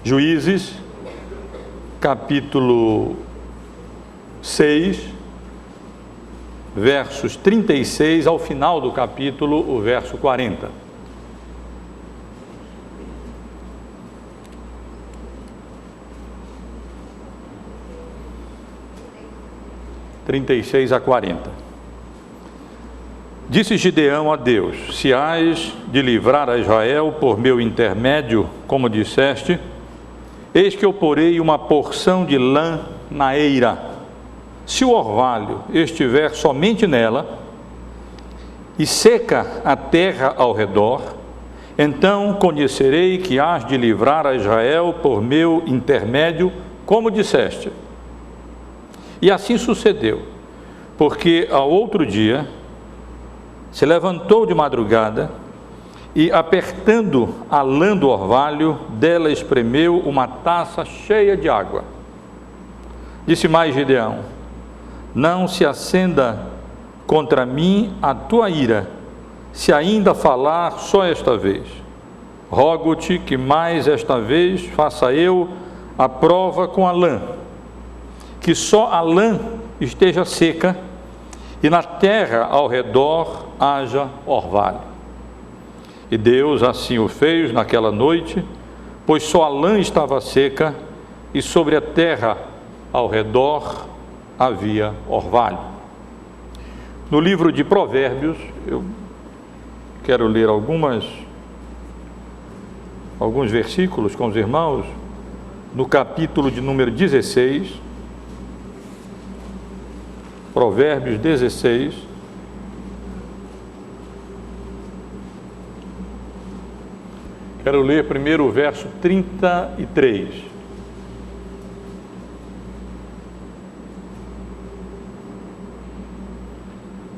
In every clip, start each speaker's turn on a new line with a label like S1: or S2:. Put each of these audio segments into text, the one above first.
S1: Juízes, capítulo 6, versos 36 ao final do capítulo, o verso 40. (36 a 40). Disse Gideão a Deus: se hás de livrar a Israel por meu intermédio, como disseste, eis que eu porei uma porção de lã na eira. Se o orvalho estiver somente nela, e seca a terra ao redor, então conhecerei que hás de livrar a Israel por meu intermédio, como disseste. E assim sucedeu, porque ao outro dia se levantou de madrugada e, apertando a lã do orvalho, dela espremeu uma taça cheia de água. Disse mais Gideão: não se acenda contra mim a tua ira, se ainda falar só esta vez. Rogo-te que mais esta vez faça eu a prova com a lã, que só a lã esteja seca e na terra ao redor haja orvalho. E Deus assim o fez naquela noite, pois só a lã estava seca e sobre a terra ao redor havia orvalho. No livro de Provérbios, eu quero ler alguns versículos com os irmãos, no capítulo de número 16, Provérbios 16, quero ler primeiro o verso 33.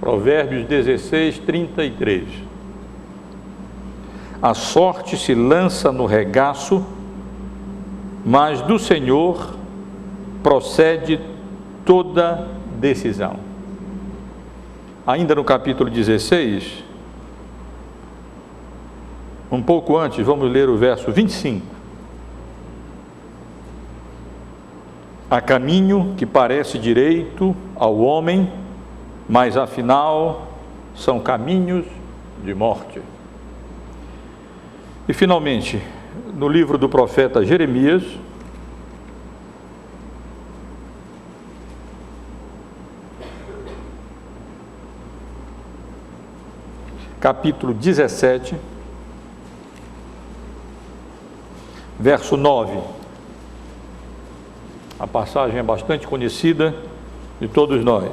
S1: Provérbios 16, 33. A sorte se lança no regaço, mas do Senhor procede toda decisão. Ainda no capítulo 16, um pouco antes, vamos ler o verso 25. Há caminho que parece direito ao homem, mas afinal são caminhos de morte. E finalmente, no livro do profeta Jeremias, capítulo 17, verso 9. A passagem é bastante conhecida de todos nós.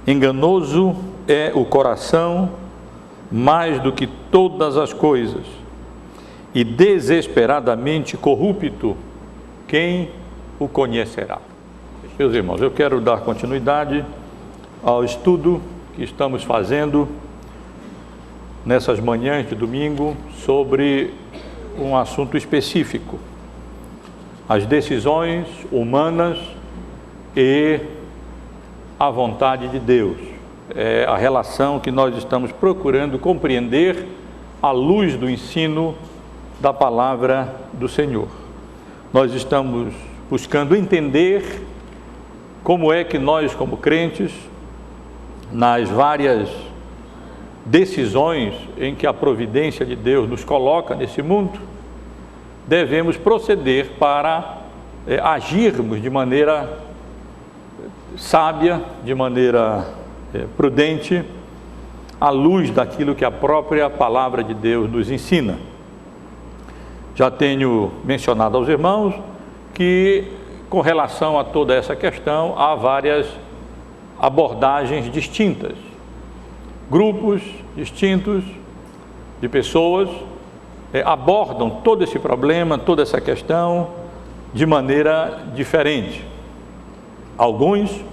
S1: Enganoso é o coração mais do que todas as coisas, e desesperadamente corrupto, quem o conhecerá? Meus irmãos, eu quero dar continuidade ao estudo que estamos fazendo nessas manhãs de domingo sobre um assunto específico: as decisões humanas e a vontade de Deus. É a relação que nós estamos procurando compreender à luz do ensino da palavra do Senhor. Nós estamos buscando entender como é que nós, como crentes, nas várias decisões em que a providência de Deus nos coloca nesse mundo, devemos proceder para agirmos de maneira sábia, de maneira prudente, à luz daquilo que a própria palavra de Deus nos ensina. Já tenho mencionado aos irmãos que, com relação a toda essa questão, há várias abordagens distintas, grupos distintos de pessoas abordam todo esse problema, toda essa questão de maneira diferente. Alguns,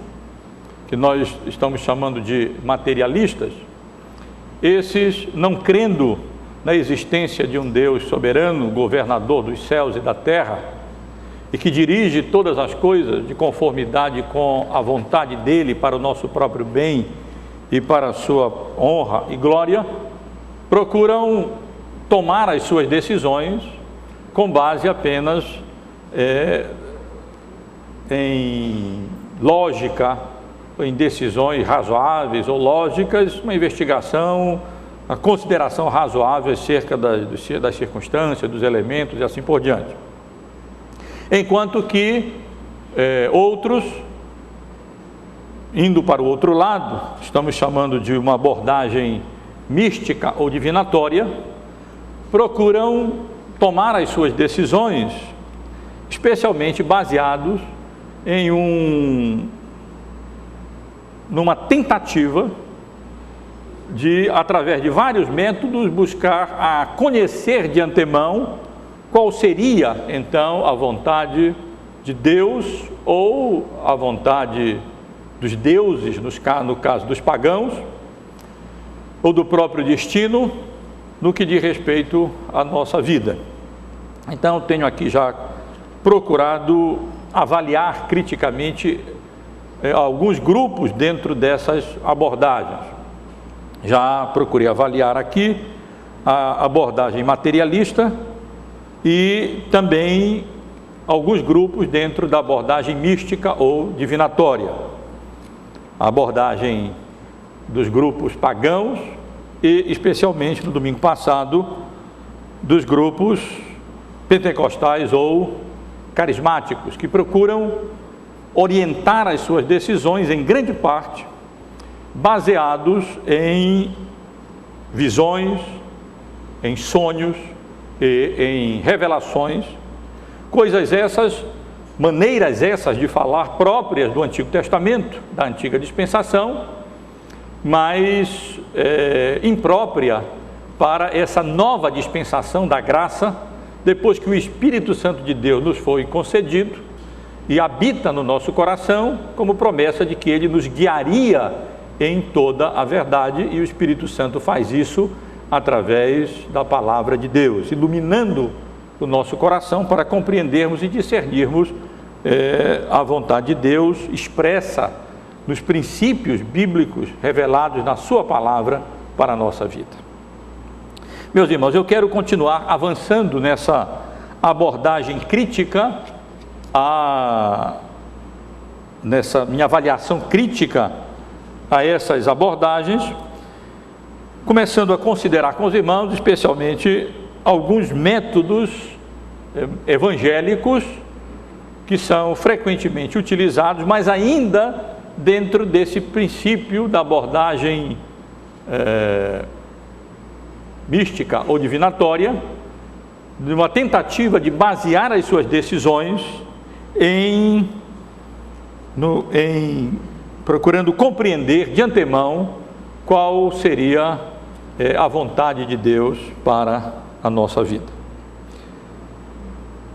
S1: que nós estamos chamando de materialistas, esses, não crendo na existência de um Deus soberano, governador dos céus e da terra, e que dirige todas as coisas de conformidade com a vontade dele para o nosso próprio bem e para a sua honra e glória, procuram tomar as suas decisões com base apenas em lógica, em decisões razoáveis ou lógicas, uma investigação, a consideração razoável acerca das circunstâncias, dos elementos e assim por diante. Enquanto que outros, indo para o outro lado, estamos chamando de uma abordagem mística ou divinatória, procuram tomar as suas decisões, especialmente baseados em numa tentativa de, através de vários métodos, buscar a conhecer de antemão qual seria, então, a vontade de Deus ou a vontade dos deuses, no caso dos pagãos, ou do próprio destino, no que diz respeito à nossa vida. Então, tenho aqui já procurado avaliar criticamente alguns grupos dentro dessas abordagens. Já procurei avaliar aqui a abordagem materialista e também alguns grupos dentro da abordagem mística ou divinatória. A abordagem dos grupos pagãos e, especialmente no domingo passado, dos grupos pentecostais ou carismáticos, que procuram orientar as suas decisões, em grande parte, baseados em visões, em sonhos e em revelações, coisas essas, maneiras essas de falar próprias do Antigo Testamento, da antiga dispensação, mas imprópria para essa nova dispensação da graça, depois que o Espírito Santo de Deus nos foi concedido e habita no nosso coração, como promessa de que Ele nos guiaria em toda a verdade, e o Espírito Santo faz isso através da palavra de Deus, iluminando o nosso coração para compreendermos e discernirmos a vontade de Deus expressa nos princípios bíblicos revelados na sua palavra para a nossa vida. Meus irmãos, eu quero continuar avançando nessa abordagem crítica, nessa minha avaliação crítica a essas abordagens, começando a considerar com os irmãos, especialmente, alguns métodos evangélicos que são frequentemente utilizados, mas ainda dentro desse princípio da abordagem mística ou divinatória, de uma tentativa de basear as suas decisões em procurando compreender de antemão qual seria a vontade de Deus para a nossa vida.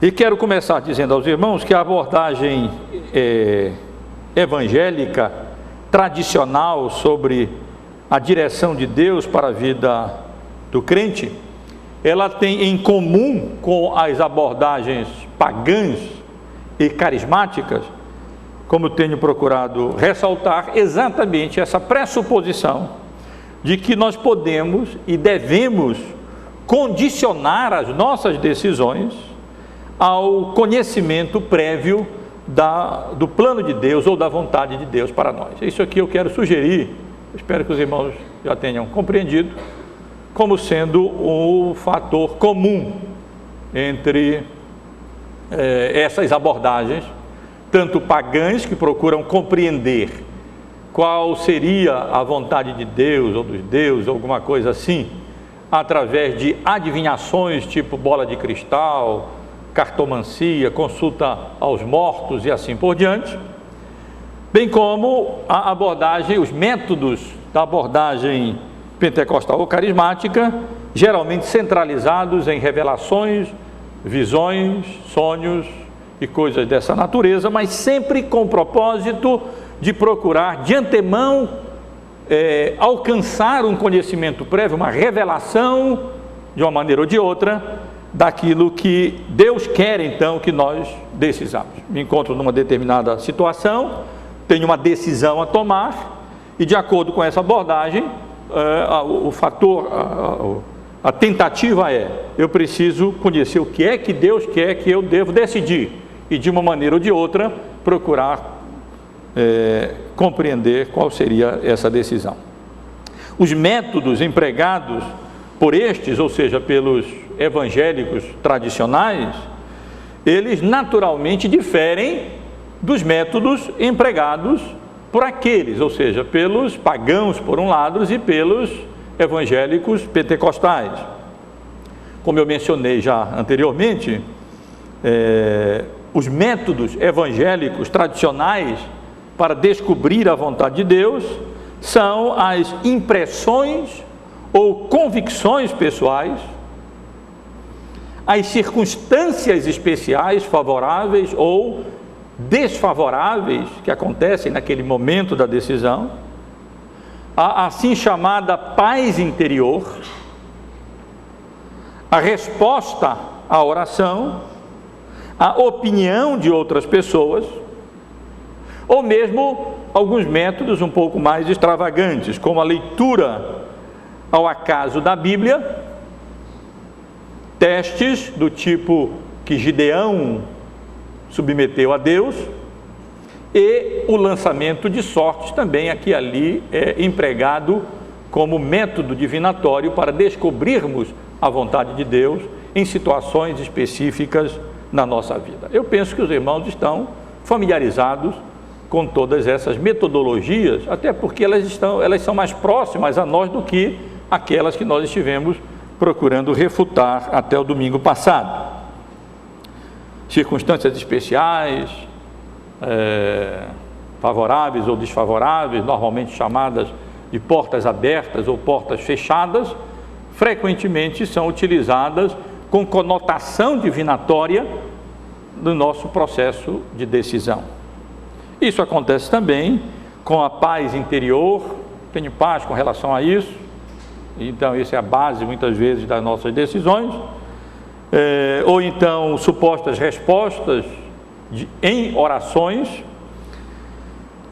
S1: E quero começar dizendo aos irmãos que a abordagem evangélica tradicional sobre a direção de Deus para a vida do crente, ela tem em comum com as abordagens pagãs e carismáticas, como tenho procurado ressaltar, exatamente essa pressuposição de que nós podemos e devemos condicionar as nossas decisões ao conhecimento prévio do plano de Deus ou da vontade de Deus para nós. Isso aqui eu quero sugerir, espero que os irmãos já tenham compreendido, como sendo o fator comum entre essas abordagens, tanto pagãs, que procuram compreender qual seria a vontade de Deus ou dos deuses, alguma coisa assim, através de adivinhações tipo bola de cristal, cartomancia, consulta aos mortos e assim por diante, bem como a abordagem, os métodos da abordagem pentecostal ou carismática, geralmente centralizados em revelações, visões, sonhos e coisas dessa natureza, mas sempre com o propósito de procurar de antemão alcançar um conhecimento prévio, uma revelação de uma maneira ou de outra daquilo que Deus quer então que nós decisamos. Me encontro numa determinada situação, tenho uma decisão a tomar e, de acordo com essa abordagem, A tentativa é, eu preciso conhecer o que é que Deus quer que eu devo decidir, e de uma maneira ou de outra, procurar compreender qual seria essa decisão. Os métodos empregados por estes, ou seja, pelos evangélicos tradicionais, eles naturalmente diferem dos métodos empregados por aqueles, ou seja, pelos pagãos por um lado e pelos evangélicos pentecostais. Como eu mencionei já anteriormente, os métodos evangélicos tradicionais para descobrir a vontade de Deus são as impressões ou convicções pessoais, as circunstâncias especiais favoráveis ou desfavoráveis que acontecem naquele momento da decisão, a assim chamada paz interior, a resposta à oração, a opinião de outras pessoas, ou mesmo alguns métodos um pouco mais extravagantes, como a leitura ao acaso da Bíblia, testes do tipo que Gideão submeteu a Deus, e o lançamento de sortes também aqui e ali é empregado como método divinatório para descobrirmos a vontade de Deus em situações específicas na nossa vida. Eu penso que os irmãos estão familiarizados com todas essas metodologias, até porque elas são mais próximas a nós do que aquelas que nós estivemos procurando refutar até o domingo passado. Circunstâncias especiais, favoráveis ou desfavoráveis, normalmente chamadas de portas abertas ou portas fechadas, frequentemente são utilizadas com conotação divinatória no nosso processo de decisão. Isso acontece também com a paz interior. Tenho paz com relação a isso, então isso é a base muitas vezes das nossas decisões, ou então supostas respostas em orações,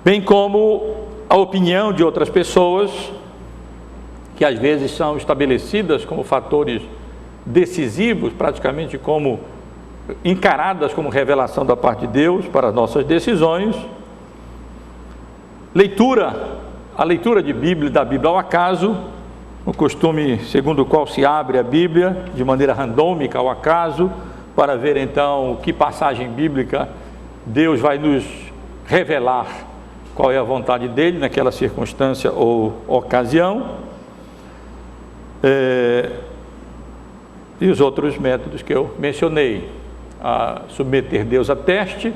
S1: bem como a opinião de outras pessoas, que às vezes são estabelecidas como fatores decisivos, praticamente como encaradas como revelação da parte de Deus para as nossas decisões. A leitura de Bíblia, da Bíblia ao acaso, o costume segundo o qual se abre a Bíblia de maneira randômica ao acaso, para ver então que passagem bíblica Deus vai nos revelar qual é a vontade dele naquela circunstância ou ocasião, e os outros métodos que eu mencionei, a submeter Deus a teste.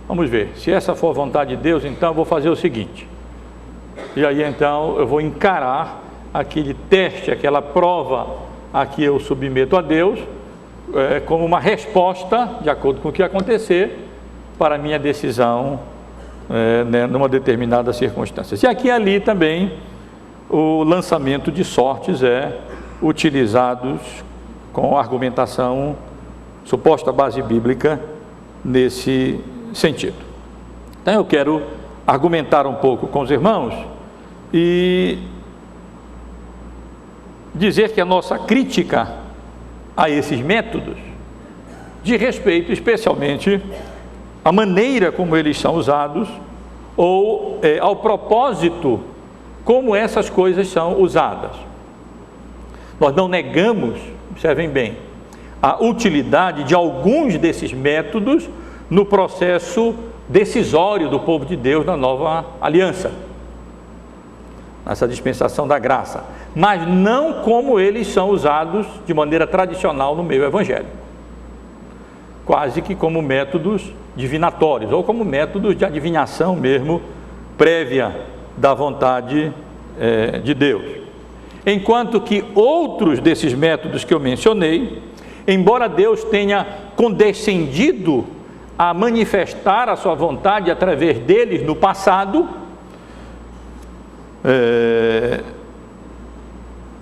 S1: Vamos ver, se essa for a vontade de Deus, então eu vou fazer o seguinte, e aí então eu vou encarar aquele teste, aquela prova a que eu submeto a Deus, como uma resposta, de acordo com o que acontecer, para a minha decisão, numa determinada circunstância. E aqui e ali também o lançamento de sortes é utilizado com argumentação, suposta base bíblica, nesse sentido. Então eu quero argumentar um pouco com os irmãos e dizer que a nossa crítica a esses métodos diz respeito especialmente à maneira como eles são usados ou ao propósito como essas coisas são usadas. Nós não negamos, observem bem, a utilidade de alguns desses métodos no processo decisório do povo de Deus na nova aliança, nessa dispensação da graça, mas não como eles são usados de maneira tradicional no meio evangélico, quase que como métodos divinatórios, ou como métodos de adivinhação mesmo, prévia da vontade de Deus. Enquanto que outros desses métodos que eu mencionei, embora Deus tenha condescendido a manifestar a sua vontade através deles no passado,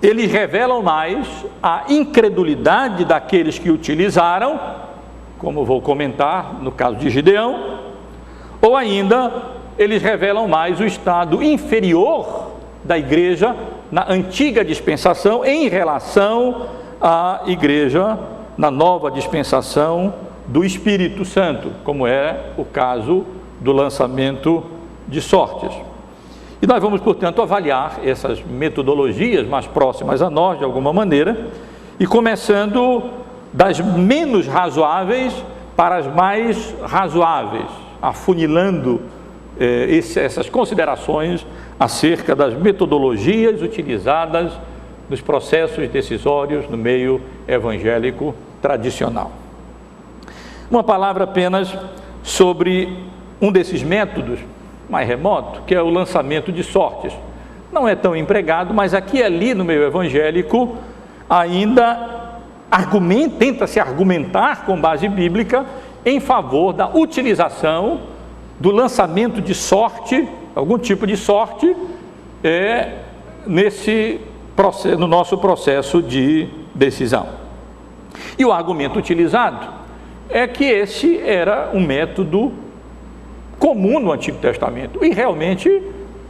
S1: eles revelam mais a incredulidade daqueles que utilizaram, como vou comentar no caso de Gideão, ou ainda eles revelam mais o estado inferior da igreja na antiga dispensação em relação à igreja na nova dispensação do Espírito Santo, como é o caso do lançamento de sortes. E nós vamos, portanto, avaliar essas metodologias mais próximas a nós, de alguma maneira, e começando das menos razoáveis para as mais razoáveis, afunilando essas considerações acerca das metodologias utilizadas nos processos decisórios no meio evangélico tradicional. Uma palavra apenas sobre um desses métodos mais remoto, que é o lançamento de sortes. Não é tão empregado, mas aqui e ali no meio evangélico ainda tenta-se argumentar com base bíblica em favor da utilização do lançamento de sorte, algum tipo de sorte, no nosso processo de decisão. E o argumento utilizado é que esse era um método comum no Antigo Testamento, e realmente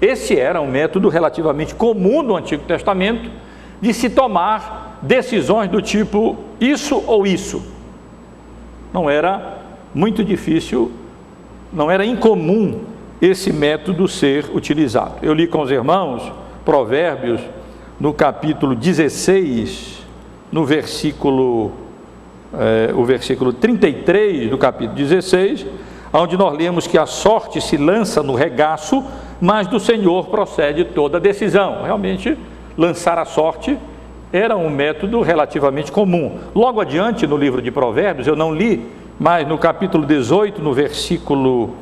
S1: esse era um método relativamente comum no Antigo Testamento de se tomar decisões do tipo isso ou isso. Não era muito difícil, não era incomum esse método ser utilizado. Eu li com os irmãos Provérbios no capítulo 16, no versículo 33 do capítulo 16, onde nós lemos que a sorte se lança no regaço, mas do Senhor procede toda decisão. Realmente, lançar a sorte era um método relativamente comum. Logo adiante, no livro de Provérbios, eu não li, mas no capítulo 18, no versículo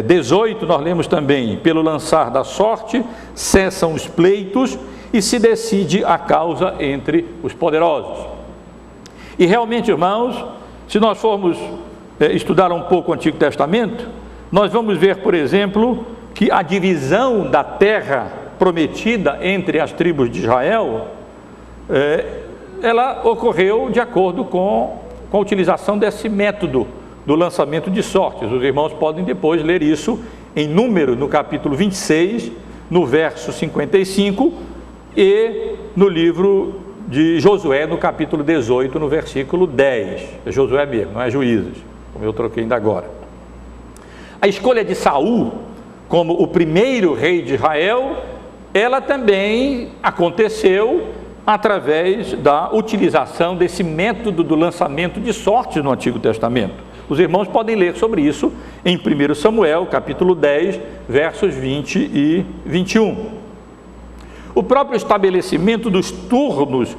S1: 18, nós lemos também: pelo lançar da sorte, cessam os pleitos e se decide a causa entre os poderosos. E realmente, irmãos, se nós formos estudar um pouco o Antigo Testamento, nós vamos ver, por exemplo, que a divisão da terra prometida entre as tribos de Israel, ela ocorreu de acordo com a utilização desse método do lançamento de sortes. Os irmãos podem depois ler isso em Número, no capítulo 26, no verso 55, e no livro de Josué, no capítulo 18, no versículo 10. É Josué mesmo, não é Juízes, como eu troquei ainda agora. A escolha de Saul como o primeiro rei de Israel, ela também aconteceu através da utilização desse método do lançamento de sortes no Antigo Testamento. Os irmãos podem ler sobre isso em 1 Samuel, capítulo 10, versos 20 e 21. O próprio estabelecimento dos turnos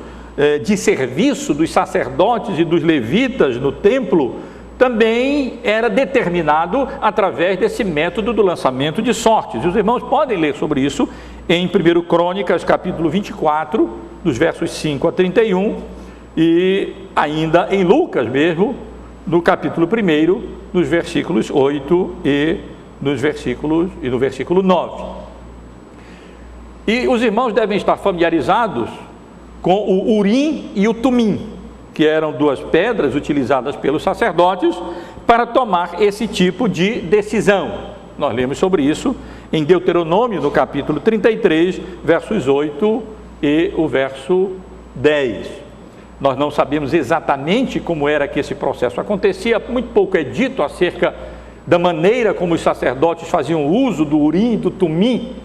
S1: de serviço dos sacerdotes e dos levitas no templo também era determinado através desse método do lançamento de sortes. E os irmãos podem ler sobre isso em 1 Crônicas, capítulo 24, dos versos 5 a 31, e ainda em Lucas mesmo, no capítulo 1, nos versículos 8 e no versículo 9. E os irmãos devem estar familiarizados com o Urim e o Tumim, que eram duas pedras utilizadas pelos sacerdotes para tomar esse tipo de decisão. Nós lemos sobre isso em Deuteronômio, no capítulo 33, versos 8 e o verso 10. Nós não sabemos exatamente como era que esse processo acontecia, muito pouco é dito acerca da maneira como os sacerdotes faziam uso do Urim e do Tumim,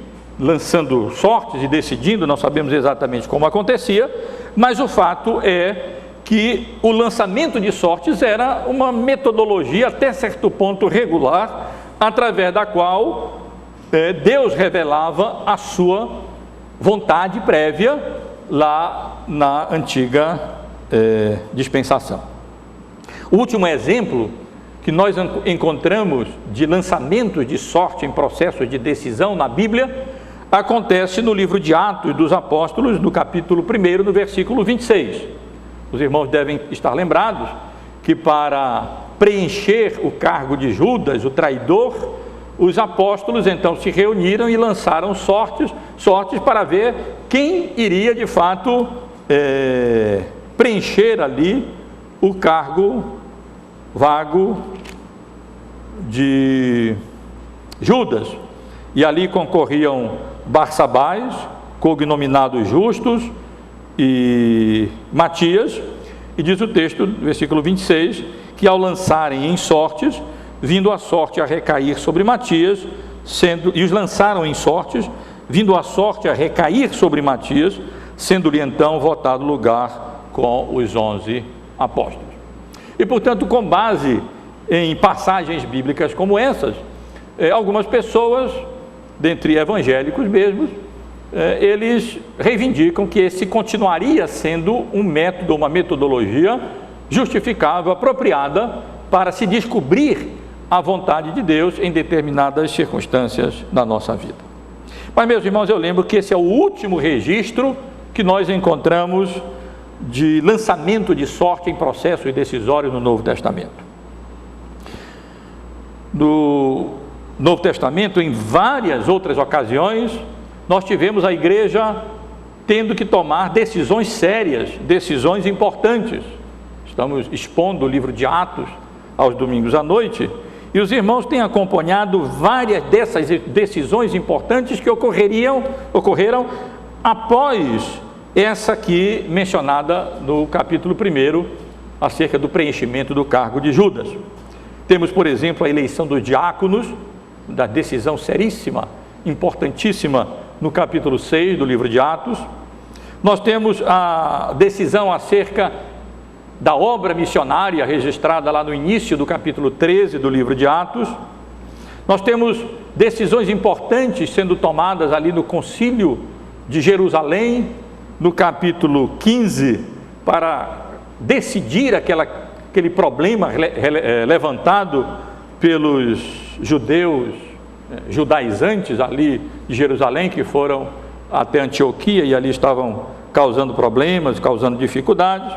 S1: lançando sortes e decidindo, não sabemos exatamente como acontecia, mas o fato é que o lançamento de sortes era uma metodologia até certo ponto regular, através da qual Deus revelava a sua vontade prévia lá na antiga dispensação. O último exemplo que nós encontramos de lançamento de sorte em processos de decisão na Bíblia acontece no livro de Atos dos Apóstolos, no capítulo 1, no versículo 26. Os irmãos devem estar lembrados que para preencher o cargo de Judas, o traidor, os apóstolos então se reuniram e lançaram sortes para ver quem iria de fato preencher ali o cargo vago de Judas. E ali concorriam Barsabás, cognominados Justus e Matias, e diz o texto, versículo 26, que ao lançarem em sortes, vindo a sorte a recair sobre Matias, e os lançaram em sortes, vindo a sorte a recair sobre Matias, sendo-lhe então votado lugar com os 11 apóstolos. E portanto, com base em passagens bíblicas como essas, algumas pessoas, dentre evangélicos mesmos, eles reivindicam que esse continuaria sendo um método, uma metodologia justificável, apropriada para se descobrir a vontade de Deus em determinadas circunstâncias da nossa vida. Mas, meus irmãos, eu lembro que esse é o último registro que nós encontramos de lançamento de sorte em processos decisórios no Novo Testamento. No Novo Testamento, em várias outras ocasiões, nós tivemos a igreja tendo que tomar decisões sérias, decisões importantes. Estamos expondo o livro de Atos aos domingos à noite, e os irmãos têm acompanhado várias dessas decisões importantes que ocorreram após essa aqui mencionada no capítulo 1, acerca do preenchimento do cargo de Judas. Temos, por exemplo, a eleição dos diáconos, da decisão seríssima, importantíssima, no capítulo 6 do livro de Atos. Nós temos a decisão acerca da obra missionária registrada lá no início do capítulo 13 do livro de Atos. Nós temos decisões importantes sendo tomadas ali no concílio de Jerusalém, no capítulo 15, para decidir aquele problema levantado pelos judeus judaizantes ali de Jerusalém, que foram até Antioquia e ali estavam causando problemas, causando dificuldades.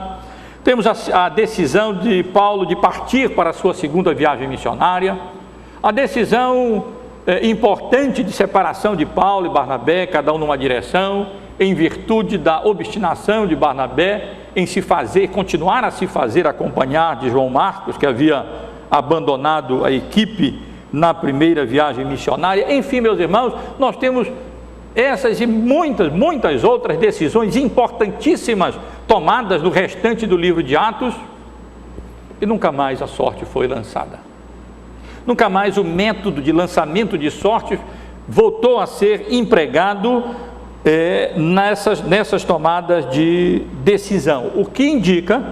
S1: Temos a decisão de Paulo de partir para a sua segunda viagem missionária, a decisão importante de separação de Paulo e Barnabé, cada um numa direção, em virtude da obstinação de Barnabé em continuar a se fazer acompanhar de João Marcos, que havia abandonado a equipe na primeira viagem missionária. Enfim, meus irmãos, nós temos essas e muitas outras decisões importantíssimas tomadas no restante do livro de Atos, e nunca mais a sorte foi lançada. Nunca mais o método de lançamento de sorte voltou a ser empregado nessas tomadas de decisão, o que indica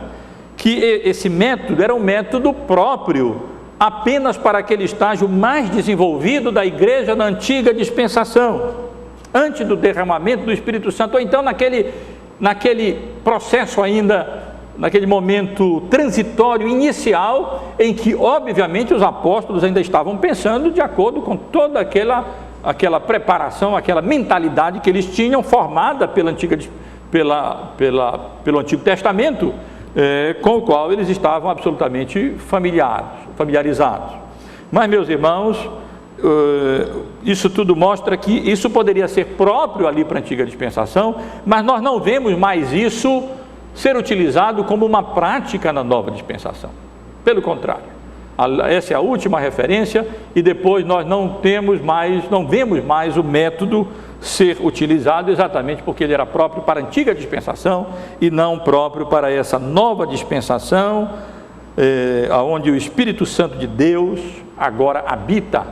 S1: que esse método era um método próprio apenas para aquele estágio mais desenvolvido da igreja na antiga dispensação, antes do derramamento do Espírito Santo, ou então naquele processo ainda, naquele momento transitório inicial, em que obviamente os apóstolos ainda estavam pensando de acordo com toda aquela preparação, aquela mentalidade que eles tinham formada pelo Antigo Testamento, com o qual eles estavam absolutamente familiarizados. Mas, meus irmãos, isso tudo mostra que isso poderia ser próprio ali para a antiga dispensação, mas nós não vemos mais isso ser utilizado como uma prática na nova dispensação. Pelo contrário, essa é a última referência, e depois nós não vemos mais o método ser utilizado, exatamente porque ele era próprio para a antiga dispensação e não próprio para essa nova dispensação, onde o Espírito Santo de Deus agora habita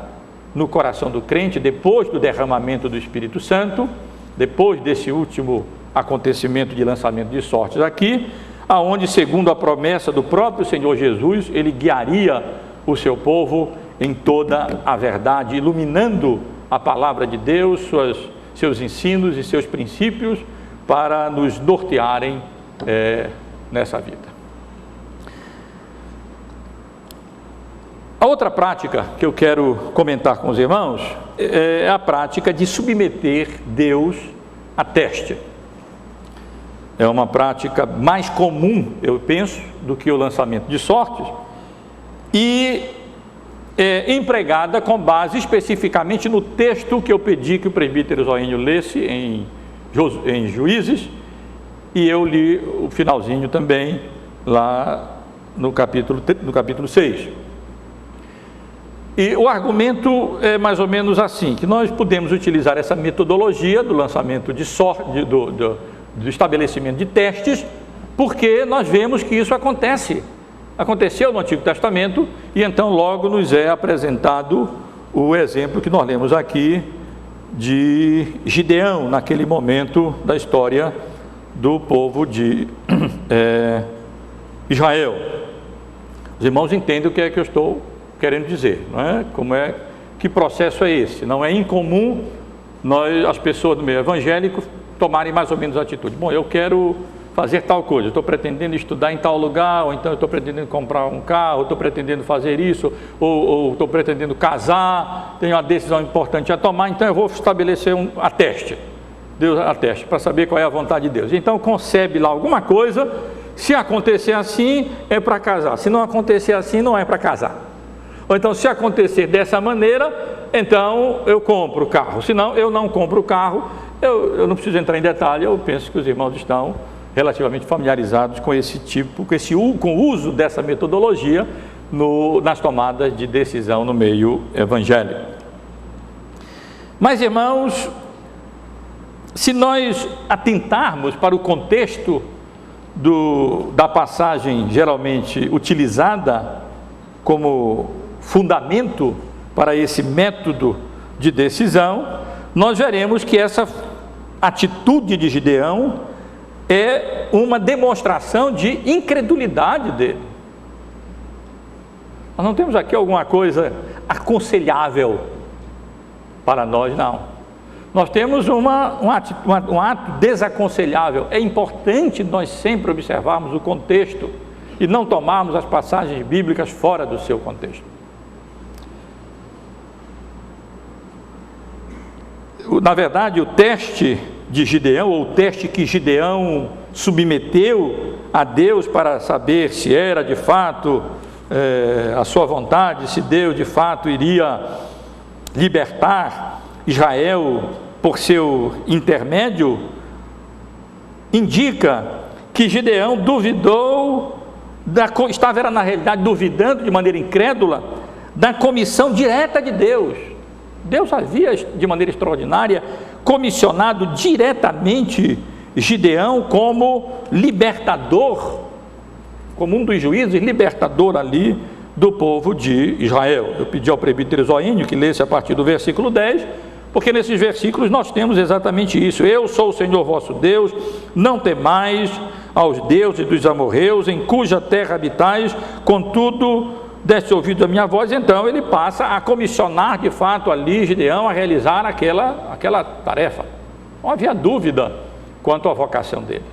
S1: no coração do crente, depois do derramamento do Espírito Santo, depois desse último acontecimento de lançamento de sortes aqui, aonde, segundo a promessa do próprio Senhor Jesus, ele guiaria o seu povo em toda a verdade, iluminando a palavra de Deus, seus ensinos e seus princípios, para nos nortearem nessa vida. A outra prática que eu quero comentar com os irmãos é a prática de submeter Deus a teste. É uma prática mais comum, eu penso, do que o lançamento de sortes, e é empregada com base especificamente no texto que eu pedi que o presbítero Zoênio lesse em Juízes, e eu li o finalzinho também lá no capítulo 6. E o argumento é mais ou menos assim, que nós podemos utilizar essa metodologia do lançamento do estabelecimento de testes, porque nós vemos que isso aconteceu no Antigo Testamento, e então logo nos é apresentado o exemplo que nós lemos aqui de Gideão, naquele momento da história do povo de Israel. Os irmãos entendem o que é que eu estou querendo dizer, não é? Que processo é esse? Não é incomum as pessoas do meio evangélico tomarem mais ou menos a atitude. Bom, eu quero fazer tal coisa, eu estou pretendendo estudar em tal lugar, ou então eu estou pretendendo comprar um carro, estou pretendendo fazer isso, ou estou pretendendo casar, tenho uma decisão importante a tomar, então eu vou estabelecer a teste para saber qual é a vontade de Deus. Então concebe lá alguma coisa, se acontecer assim é para casar, se não acontecer assim não é para casar. Ou então se acontecer dessa maneira, então eu compro o carro, senão eu não compro o carro. Eu não preciso entrar em detalhe, eu penso que os irmãos estão relativamente familiarizados com com o uso dessa metodologia nas tomadas de decisão no meio evangélico. Mas, irmãos, se nós atentarmos para o contexto da passagem geralmente utilizada como fundamento para esse método de decisão, nós veremos que essa atitude de Gideão é uma demonstração de incredulidade dele. Nós não temos aqui alguma coisa aconselhável para nós, não. Nós temos um ato desaconselhável. É importante nós sempre observarmos o contexto e não tomarmos as passagens bíblicas fora do seu contexto. Na verdade, o teste de Gideão, ou o teste que Gideão submeteu a Deus para saber se era de fato a sua vontade, se Deus de fato iria libertar Israel por seu intermédio, indica que Gideão estava na realidade duvidando de maneira incrédula da comissão direta de Deus. Deus havia, de maneira extraordinária, comissionado diretamente Gideão como libertador, como um dos juízes, libertador ali do povo de Israel. Eu pedi ao presbítero Zoínio que lesse a partir do versículo 10, porque nesses versículos nós temos exatamente isso. Eu sou o Senhor vosso Deus, não temais aos deuses dos amorreus, em cuja terra habitais, contudo desse ouvido a minha voz. Então ele passa a comissionar de fato ali Gideão a realizar aquela tarefa. Não havia dúvida quanto à vocação dele.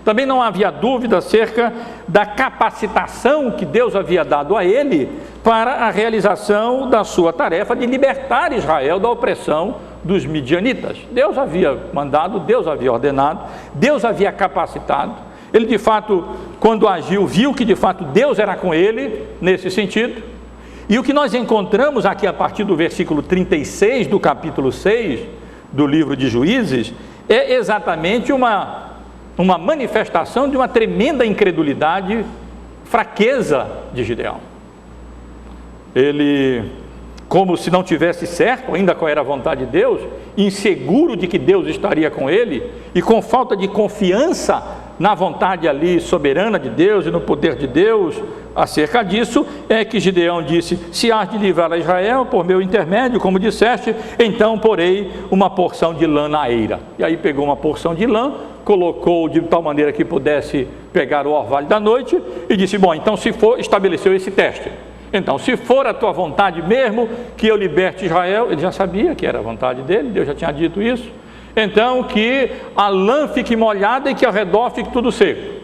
S1: Também não havia dúvida acerca da capacitação que Deus havia dado a ele para a realização da sua tarefa de libertar Israel da opressão dos midianitas. Deus havia mandado, Deus havia ordenado, Deus havia capacitado. Ele de fato, quando agiu, viu que de fato Deus era com ele nesse sentido. E o que nós encontramos aqui a partir do versículo 36 do capítulo 6 do livro de Juízes é exatamente uma manifestação de uma tremenda incredulidade, fraqueza de Gideão. Ele, como se não tivesse certo ainda qual era a vontade de Deus, inseguro de que Deus estaria com ele e com falta de confiança na vontade ali soberana de Deus e no poder de Deus acerca disso, é que Gideão disse: se hás de livrar a Israel por meu intermédio, como disseste, então porei uma porção de lã na eira. E aí pegou uma porção de lã, colocou de tal maneira que pudesse pegar o orvalho da noite e disse: bom, então se for, estabeleceu esse teste. Então, se for a tua vontade mesmo que eu liberte Israel, ele já sabia que era a vontade dele, Deus já tinha dito isso. Então, que a lã fique molhada e que ao redor fique tudo seco.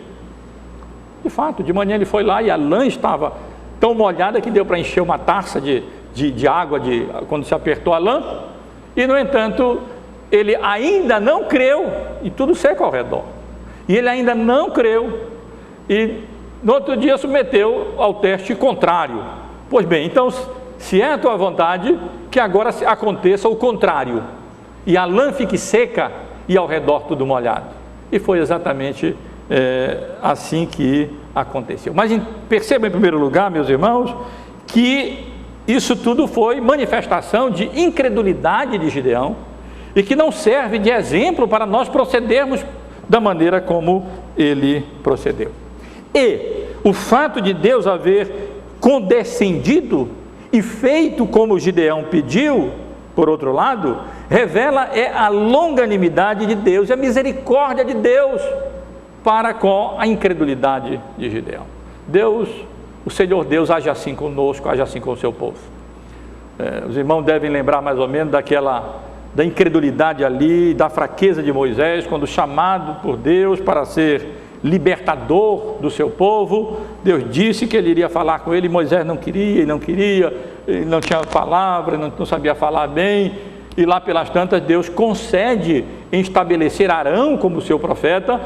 S1: De fato, de manhã ele foi lá e a lã estava tão molhada que deu para encher uma taça de água quando se apertou a lã. E, no entanto, ele ainda não creu e tudo seco ao redor. E ele ainda não creu e no outro dia submeteu ao teste contrário. Pois bem, então, se é a tua vontade, que agora aconteça o contrário. E a lã fique seca e ao redor tudo molhado. E foi exatamente assim que aconteceu. Mas perceba em primeiro lugar, meus irmãos, que isso tudo foi manifestação de incredulidade de Gideão e que não serve de exemplo para nós procedermos da maneira como ele procedeu. E o fato de Deus haver condescendido e feito como Gideão pediu, por outro lado, revela a longanimidade de Deus e a misericórdia de Deus para com a incredulidade de Gideão. O Senhor Deus age assim conosco, age assim com o seu povo. Os irmãos devem lembrar mais ou menos da incredulidade ali, da fraqueza de Moisés, quando chamado por Deus para ser libertador do seu povo. Deus disse que ele iria falar com ele, Moisés não queria, ele não tinha palavra, não sabia falar bem, e lá pelas tantas Deus concede em estabelecer Arão como seu profeta,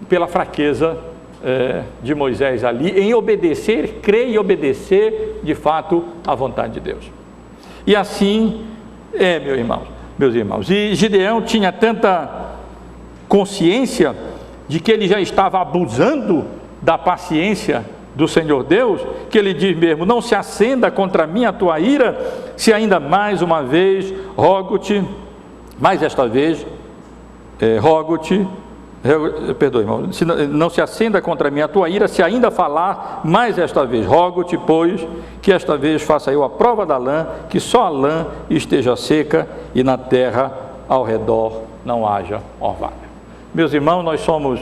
S1: pela fraqueza de Moisés ali, em obedecer, crer e obedecer de fato à vontade de Deus. E assim meus irmãos, e Gideão tinha tanta consciência de que ele já estava abusando da paciência do Senhor Deus, que ele diz mesmo: não se acenda contra mim a tua ira, se ainda mais uma vez rogo-te, mais esta vez rogo-te, perdoe, irmão, não se acenda contra mim a tua ira, se ainda falar mais esta vez, rogo-te, pois, que esta vez faça eu a prova da lã, que só a lã esteja seca e na terra ao redor não haja orvalho. Meus irmãos, nós somos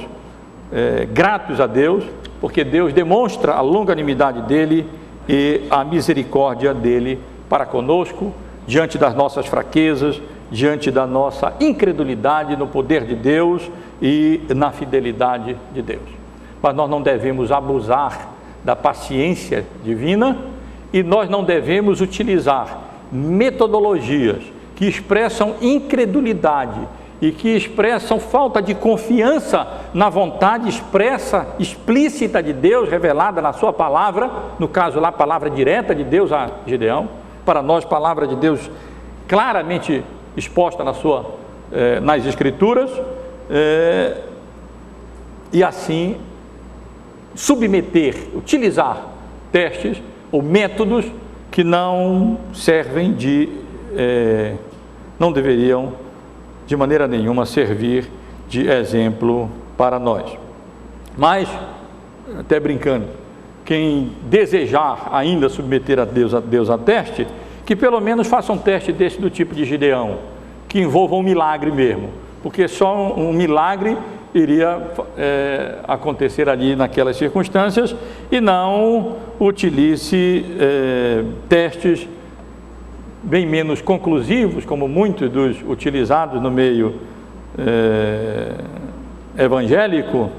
S1: gratos a Deus, porque Deus demonstra a longanimidade dele e a misericórdia dele para conosco, diante das nossas fraquezas, diante da nossa incredulidade no poder de Deus e na fidelidade de Deus. Mas nós não devemos abusar da paciência divina e nós não devemos utilizar metodologias que expressam incredulidade e que expressam falta de confiança na vontade explícita de Deus, revelada na sua palavra, no caso lá, a palavra direta de Deus a Gideão, para nós, palavra de Deus claramente exposta nas Escrituras, e assim utilizar testes ou métodos que não servem não deveriam de maneira nenhuma servir de exemplo para nós. Mas, até brincando, quem desejar ainda submeter a Deus a teste, que pelo menos faça um teste desse do tipo de Gideão, que envolva um milagre mesmo, porque só um milagre iria acontecer ali naquelas circunstâncias, e não utilize testes bem menos conclusivos, como muitos dos utilizados no meio evangélico,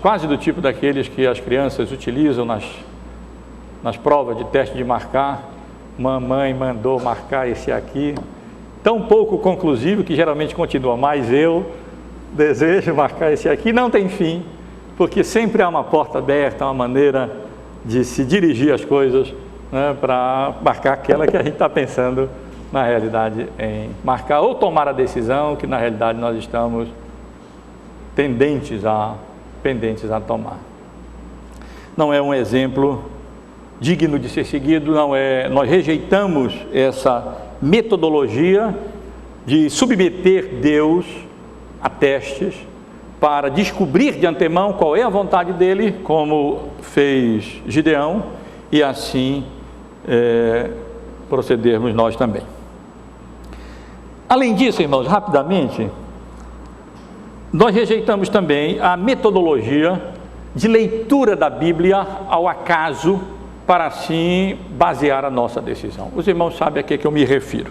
S1: quase do tipo daqueles que as crianças utilizam nas provas de teste de marcar. Mamãe mandou marcar esse aqui, tão pouco conclusivo que geralmente continua, mas eu desejo marcar esse aqui. Não tem fim, porque sempre há uma porta aberta, uma maneira de se dirigir as coisas, né, para marcar aquela que a gente está pensando na realidade em marcar, ou tomar a decisão que na realidade nós estamos pendentes a tomar. Não é um exemplo digno de ser seguido, nós rejeitamos essa metodologia de submeter Deus a testes para descobrir de antemão qual é a vontade dele, como fez Gideão, e assim procedermos nós também. Além disso, irmãos, rapidamente, nós rejeitamos também a metodologia de leitura da Bíblia ao acaso, para assim basear a nossa decisão. Os irmãos sabem a que eu me refiro.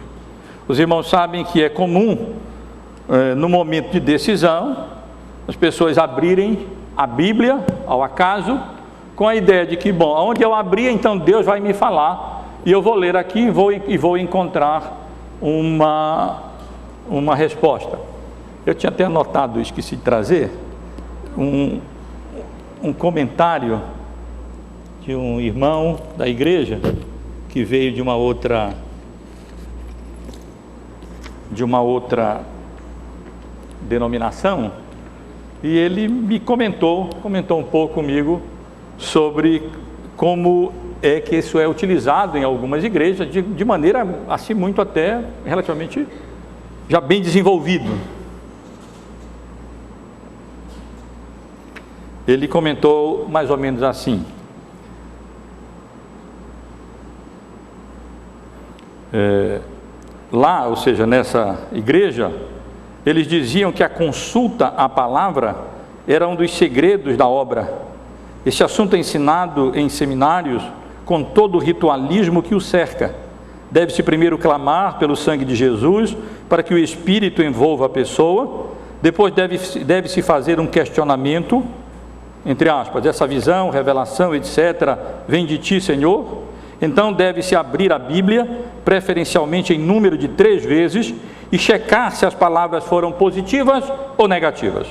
S1: Os irmãos sabem que é comum, no momento de decisão, as pessoas abrirem a Bíblia ao acaso, com a ideia de que, bom, onde eu abrir, então Deus vai me falar, e eu vou ler aqui e vou encontrar uma resposta. Eu tinha até anotado, esqueci de trazer, um comentário de um irmão da igreja, que veio de uma outra denominação, e ele me comentou um pouco comigo sobre como é que isso é utilizado em algumas igrejas de maneira assim muito até relativamente já bem desenvolvido. Ele comentou mais ou menos assim: lá, ou seja, nessa igreja, eles diziam que a consulta à palavra era um dos segredos da obra. Esse assunto é ensinado em seminários com todo o ritualismo que o cerca. Deve-se primeiro clamar pelo sangue de Jesus para que o Espírito envolva a pessoa, depois deve-se fazer um questionamento, entre aspas, essa visão, revelação, etc., vem de ti, Senhor? Então deve-se abrir a Bíblia, preferencialmente em número de 3 vezes, e checar se as palavras foram positivas ou negativas.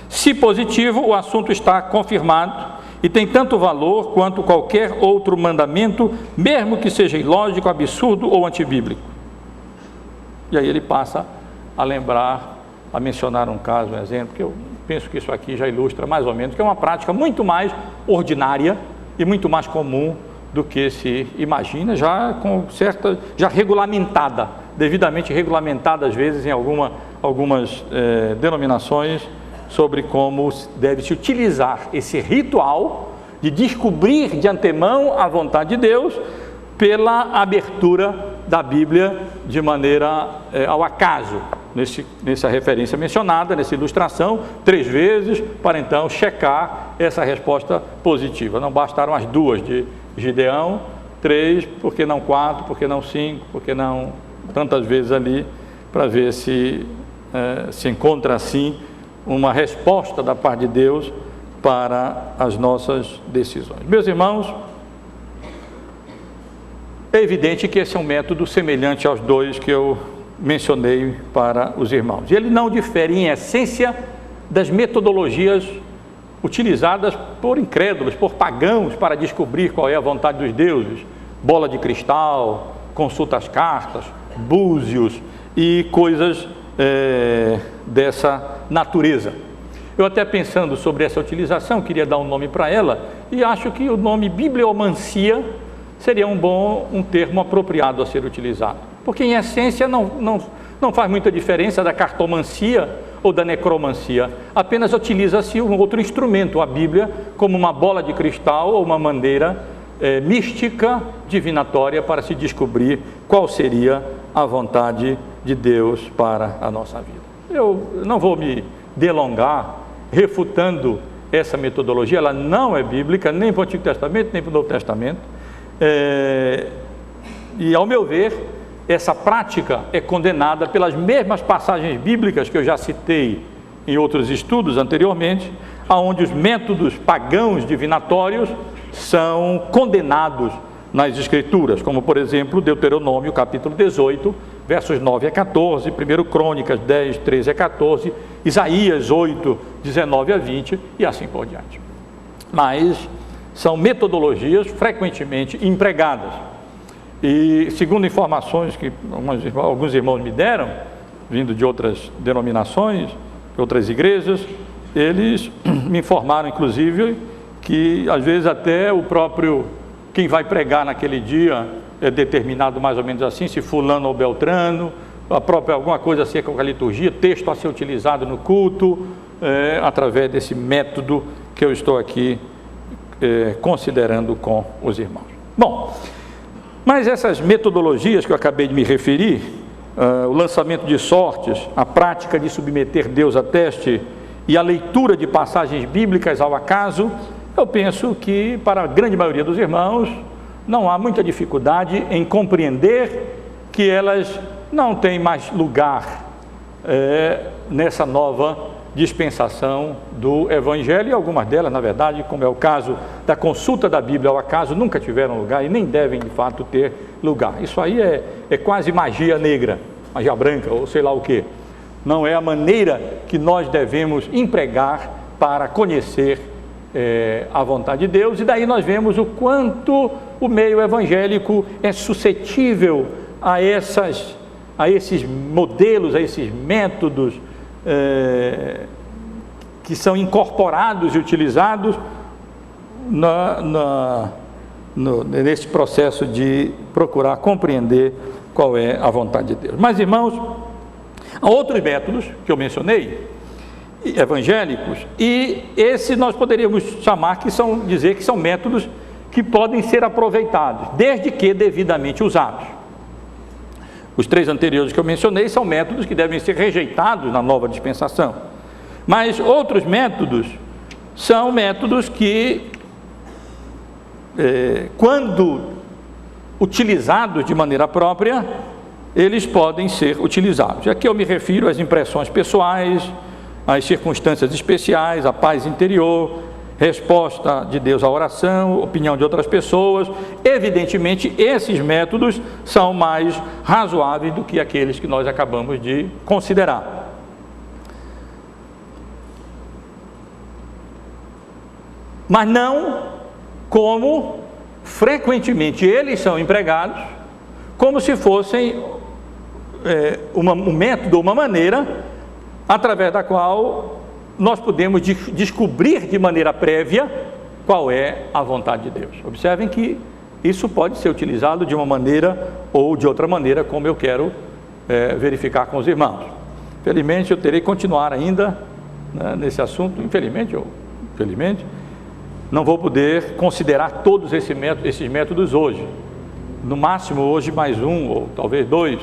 S1: Se positivo, o assunto está confirmado e tem tanto valor quanto qualquer outro mandamento, mesmo que seja ilógico, absurdo ou antibíblico. E aí ele passa a lembrar, a mencionar um caso, um exemplo, que eu penso que isso aqui já ilustra mais ou menos, que é uma prática muito mais ordinária e muito mais comum do que se imagina, já com certa, já regulamentada, devidamente regulamentada às vezes em algumas denominações, sobre como deve se utilizar esse ritual de descobrir de antemão a vontade de Deus pela abertura da Bíblia de maneira ao acaso, nessa referência mencionada, nessa ilustração, 3 vezes, para então checar essa resposta positiva. Não bastaram as 2 de Gideão, 3, por que não 4, por que não 5, por que não tantas vezes ali, para ver se se encontra assim uma resposta da parte de Deus para as nossas decisões. Meus irmãos, é evidente que esse é um método semelhante aos 2 que eu mencionei para os irmãos. E ele não difere em essência das metodologias utilizadas por incrédulos, por pagãos, para descobrir qual é a vontade dos deuses: bola de cristal, consulta às cartas, búzios e coisas dessa natureza. Eu até pensando sobre essa utilização, queria dar um nome para ela, e acho que o nome bibliomancia seria um termo apropriado a ser utilizado, porque em essência não faz muita diferença da cartomancia ou da necromancia, apenas utiliza-se um outro instrumento, a Bíblia, como uma bola de cristal ou uma maneira mística, divinatória, para se descobrir qual seria a vontade de Deus para a nossa vida. Eu não vou me delongar refutando essa metodologia, ela não é bíblica, nem para o Antigo Testamento, nem para o Novo Testamento, e ao meu ver, essa prática é condenada pelas mesmas passagens bíblicas que eu já citei em outros estudos anteriormente, onde os métodos pagãos divinatórios são condenados nas Escrituras, como por exemplo Deuteronômio capítulo 18, versos 9 a 14, 1 Crônicas 10, 13 a 14, Isaías 8, 19 a 20 e assim por diante. Mas são metodologias frequentemente empregadas. E segundo informações que alguns irmãos me deram, vindo de outras denominações, outras igrejas, eles me informaram inclusive que às vezes até o próprio quem vai pregar naquele dia é determinado mais ou menos assim, se fulano ou beltrano, a própria alguma coisa assim com a liturgia, texto a ser utilizado no culto, através desse método que eu estou aqui considerando com os irmãos. Bom, mas essas metodologias que eu acabei de me referir, o lançamento de sortes, a prática de submeter Deus a teste e a leitura de passagens bíblicas ao acaso, eu penso que para a grande maioria dos irmãos não há muita dificuldade em compreender que elas não têm mais lugar nessa nova dispensação do Evangelho, e algumas delas, na verdade, como é o caso da consulta da Bíblia ao acaso, nunca tiveram lugar e nem devem de fato ter lugar. Isso aí é quase magia negra, magia branca ou sei lá o que. Não é a maneira que nós devemos empregar para conhecer a vontade de Deus, e daí nós vemos o quanto o meio evangélico é suscetível a esses modelos, a esses métodos que são incorporados e utilizados nesse processo de procurar compreender qual é a vontade de Deus. Mas, irmãos, há outros métodos que eu mencionei, evangélicos, e esse nós poderíamos dizer que são métodos que podem ser aproveitados, desde que devidamente usados. Os 3 anteriores que eu mencionei são métodos que devem ser rejeitados na nova dispensação. Mas outros métodos são métodos que, quando utilizados de maneira própria, eles podem ser utilizados. Aqui eu me refiro às impressões pessoais, às circunstâncias especiais, à paz interior, resposta de Deus à oração, opinião de outras pessoas. Evidentemente, esses métodos são mais razoáveis do que aqueles que nós acabamos de considerar. Mas não como frequentemente eles são empregados, como se fossem um método, uma maneira através da qual nós podemos descobrir de maneira prévia qual é a vontade de Deus. Observem que isso pode ser utilizado de uma maneira ou de outra maneira, como eu quero verificar com os irmãos. Felizmente eu terei que continuar ainda, né, nesse assunto, infelizmente ou felizmente, não vou poder considerar todos esses métodos hoje. No máximo hoje mais um ou talvez 2,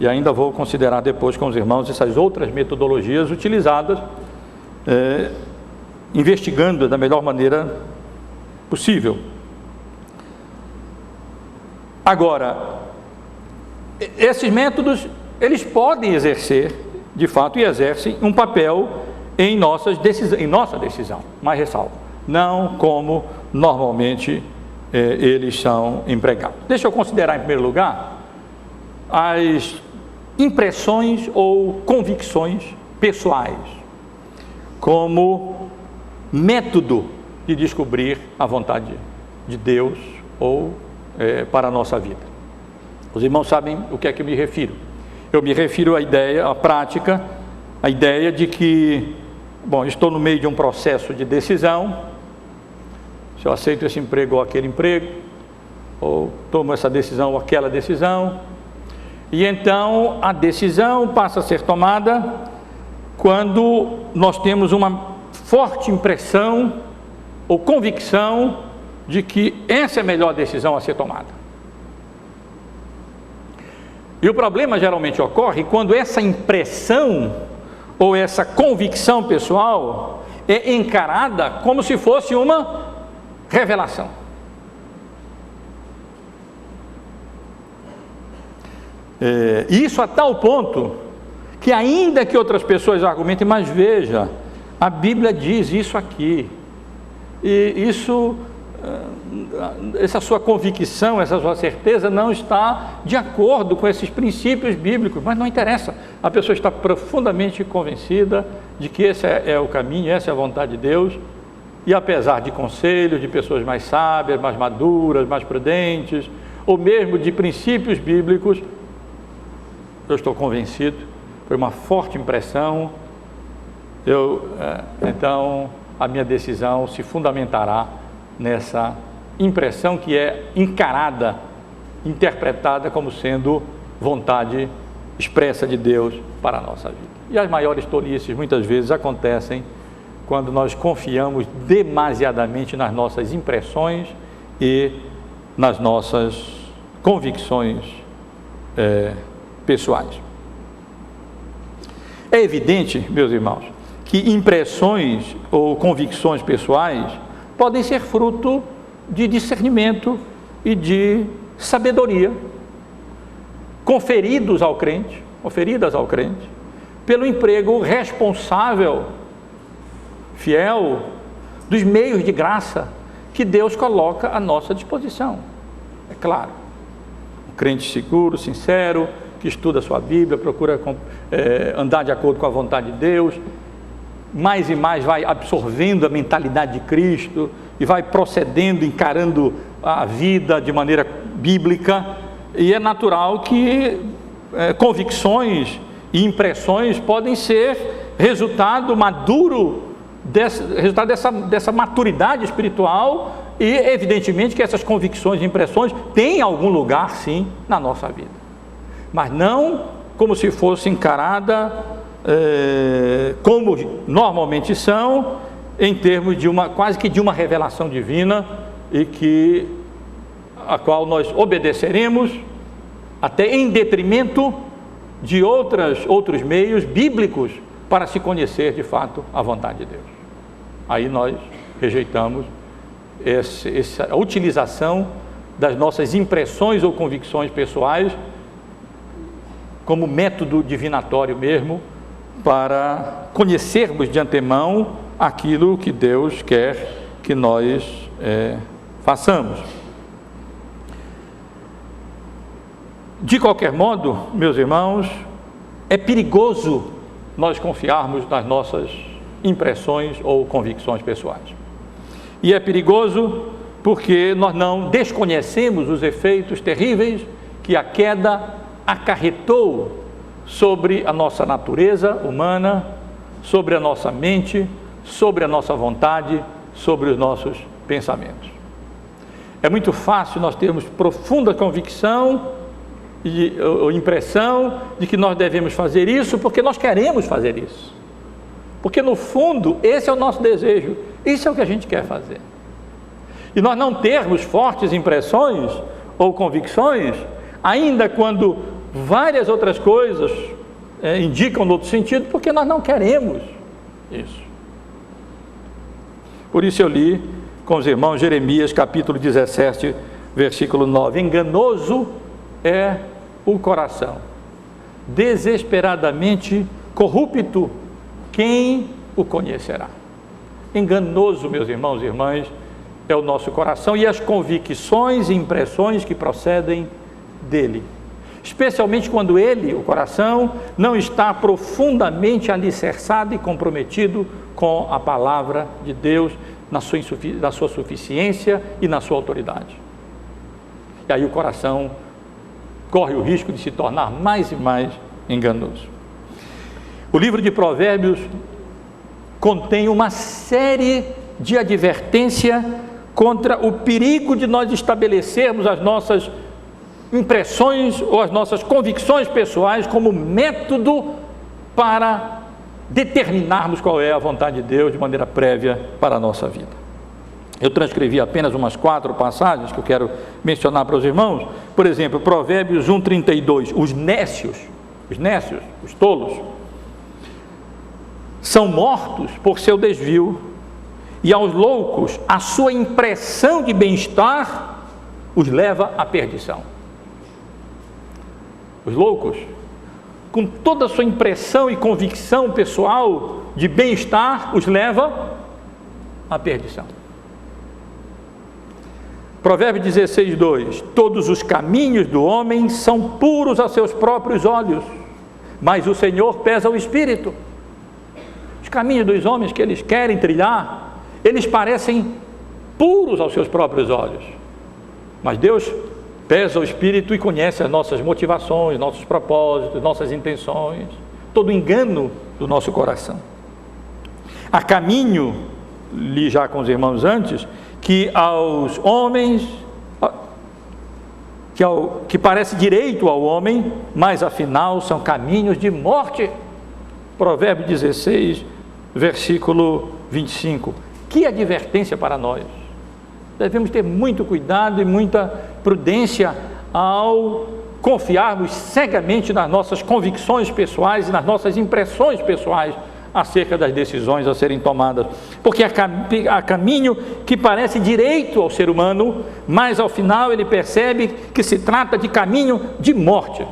S1: e ainda vou considerar depois com os irmãos essas outras metodologias utilizadas, investigando da melhor maneira possível. Agora, esses métodos, eles podem exercer, de fato, e exercem um papel em nossa decisão, mas ressalvo, não como normalmente eles são empregados. Deixa eu considerar em primeiro lugar as impressões ou convicções pessoais como método de descobrir a vontade de Deus ou para a nossa vida. Os irmãos sabem o que é que eu me refiro. Eu me refiro à ideia, à prática, à ideia de que, estou no meio de um processo de decisão, se eu aceito esse emprego ou aquele emprego, ou tomo essa decisão ou aquela decisão, e então a decisão passa a ser tomada quando nós temos uma forte impressão ou convicção de que essa é a melhor decisão a ser tomada. E o problema geralmente ocorre quando essa impressão ou essa convicção pessoal é encarada como se fosse uma revelação. Isso a tal ponto que, ainda que outras pessoas argumentem, mas veja, a Bíblia diz isso aqui, e isso, essa sua convicção, essa sua certeza não está de acordo com esses princípios bíblicos, mas não interessa, a pessoa está profundamente convencida de que esse é o caminho, essa é a vontade de Deus, e apesar de conselhos de pessoas mais sábias, mais maduras, mais prudentes, ou mesmo de princípios bíblicos, eu estou convencido, foi uma forte impressão, então a minha decisão se fundamentará nessa impressão que é encarada, interpretada como sendo vontade expressa de Deus para a nossa vida. E as maiores tolices muitas vezes acontecem quando nós confiamos demasiadamente nas nossas impressões e nas nossas convicções pessoais. É evidente, meus irmãos, que impressões ou convicções pessoais podem ser fruto de discernimento e de sabedoria conferidas ao crente, pelo emprego responsável, fiel, dos meios de graça que Deus coloca à nossa disposição. É claro, um crente seguro, sincero, que estuda a sua Bíblia, procura andar de acordo com a vontade de Deus, mais e mais vai absorvendo a mentalidade de Cristo e vai procedendo, encarando a vida de maneira bíblica, e é natural que convicções e impressões podem ser resultado maduro resultado dessa maturidade espiritual e, evidentemente, que essas convicções e impressões têm algum lugar, sim, na nossa vida. Mas não como se fosse encarada como normalmente são, em termos de quase que de uma revelação divina, e a qual nós obedeceremos até em detrimento de outros meios bíblicos para se conhecer de fato a vontade de Deus. Aí nós rejeitamos essa utilização das nossas impressões ou convicções pessoais como método divinatório mesmo, para conhecermos de antemão aquilo que Deus quer que nós façamos. De qualquer modo, meus irmãos, é perigoso nós confiarmos nas nossas impressões ou convicções pessoais. E é perigoso porque nós não desconhecemos os efeitos terríveis que a queda acarretou sobre a nossa natureza humana, sobre a nossa mente, sobre a nossa vontade, sobre os nossos pensamentos. É muito fácil nós termos profunda convicção ou impressão de que nós devemos fazer isso porque nós queremos fazer isso. Porque no fundo esse é o nosso desejo, isso é o que a gente quer fazer. E nós não termos fortes impressões ou convicções, ainda quando várias outras coisas indicam no outro sentido, porque nós não queremos isso. Por isso eu li com os irmãos Jeremias capítulo 17, versículo 9: enganoso é o coração, desesperadamente corrupto, quem o conhecerá? Enganoso, meus irmãos e irmãs, é o nosso coração e as convicções e impressões que procedem dele, especialmente quando ele, o coração, não está profundamente alicerçado e comprometido com a palavra de Deus, na sua suficiência e na sua autoridade. E aí o coração corre o risco de se tornar mais e mais enganoso. O livro de Provérbios contém uma série de advertência contra o perigo de nós estabelecermos as nossas impressões ou as nossas convicções pessoais como método para determinarmos qual é a vontade de Deus de maneira prévia para a nossa vida. Eu transcrevi apenas umas 4 passagens que eu quero mencionar para os irmãos. Por exemplo, Provérbios 1:32, os nécios, os tolos, são mortos por seu desvio, e aos loucos a sua impressão de bem-estar os leva à perdição. Os loucos, com toda a sua impressão e convicção pessoal de bem-estar, os leva à perdição. Provérbio 16:2, todos os caminhos do homem são puros a seus próprios olhos, mas o Senhor pesa o espírito. Os caminhos dos homens que eles querem trilhar, eles parecem puros aos seus próprios olhos, mas Deus pesa o espírito e conhece as nossas motivações, nossos propósitos, nossas intenções, todo o engano do nosso coração. Há caminho, li já com os irmãos antes, que aos homens, que parece direito ao homem, mas afinal são caminhos de morte. Provérbio 16, versículo 25. Que advertência para nós! Devemos ter muito cuidado e muita prudência ao confiarmos cegamente nas nossas convicções pessoais e nas nossas impressões pessoais acerca das decisões a serem tomadas, porque há caminho que parece direito ao ser humano, mas ao final ele percebe que se trata de caminho de morte.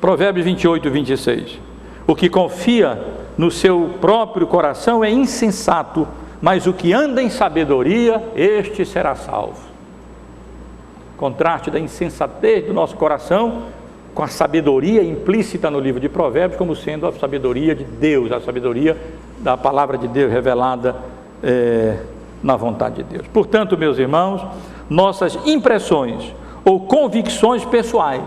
S1: Provérbios 28:26. O que confia no seu próprio coração é insensato, mas o que anda em sabedoria, este será salvo. Contraste da insensatez do nosso coração com a sabedoria implícita no livro de Provérbios, como sendo a sabedoria de Deus, a sabedoria da palavra de Deus revelada na vontade de Deus. Portanto, meus irmãos, nossas impressões ou convicções pessoais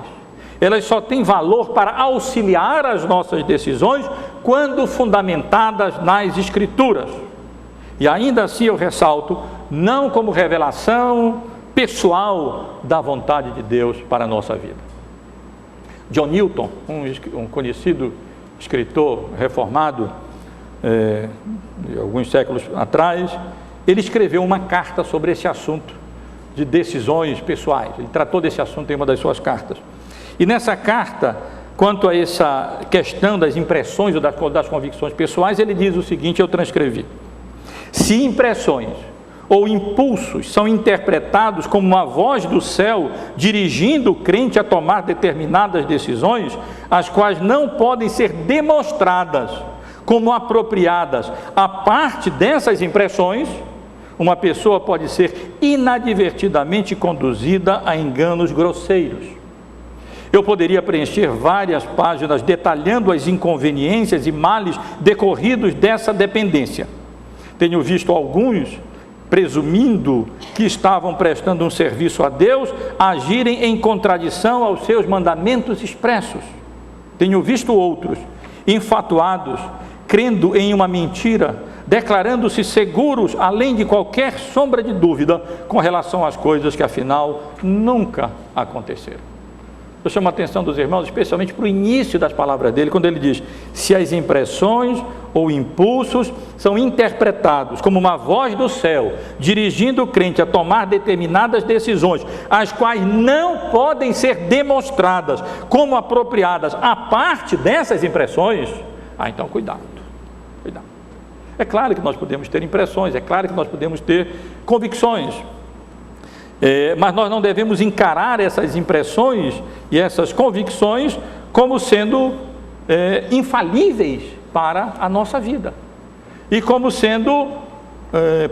S1: Elas só têm valor para auxiliar as nossas decisões quando fundamentadas nas Escrituras. E ainda assim eu ressalto, não como revelação pessoal da vontade de Deus para a nossa vida. John Newton, um conhecido escritor reformado, de alguns séculos atrás, ele escreveu uma carta sobre esse assunto de decisões pessoais. Ele tratou desse assunto em uma das suas cartas. E nessa carta, quanto a essa questão das impressões ou das convicções pessoais, ele diz o seguinte, eu transcrevi: se impressões ou impulsos são interpretados como uma voz do céu dirigindo o crente a tomar determinadas decisões, as quais não podem ser demonstradas como apropriadas a parte dessas impressões, uma pessoa pode ser inadvertidamente conduzida a enganos grosseiros. Eu poderia preencher várias páginas detalhando as inconveniências e males decorridos dessa dependência. Tenho visto alguns, presumindo que estavam prestando um serviço a Deus, agirem em contradição aos seus mandamentos expressos. Tenho visto outros, enfatuados, crendo em uma mentira, declarando-se seguros, além de qualquer sombra de dúvida, com relação às coisas que afinal nunca aconteceram. Eu chamo a atenção dos irmãos, especialmente para o início das palavras dele, quando ele diz: se as impressões ou impulsos são interpretados como uma voz do céu, dirigindo o crente a tomar determinadas decisões, as quais não podem ser demonstradas como apropriadas a parte dessas impressões, então cuidado. É claro que nós podemos ter impressões, é claro que nós podemos ter convicções, mas nós não devemos encarar essas impressões e essas convicções como sendo infalíveis para a nossa vida e como sendo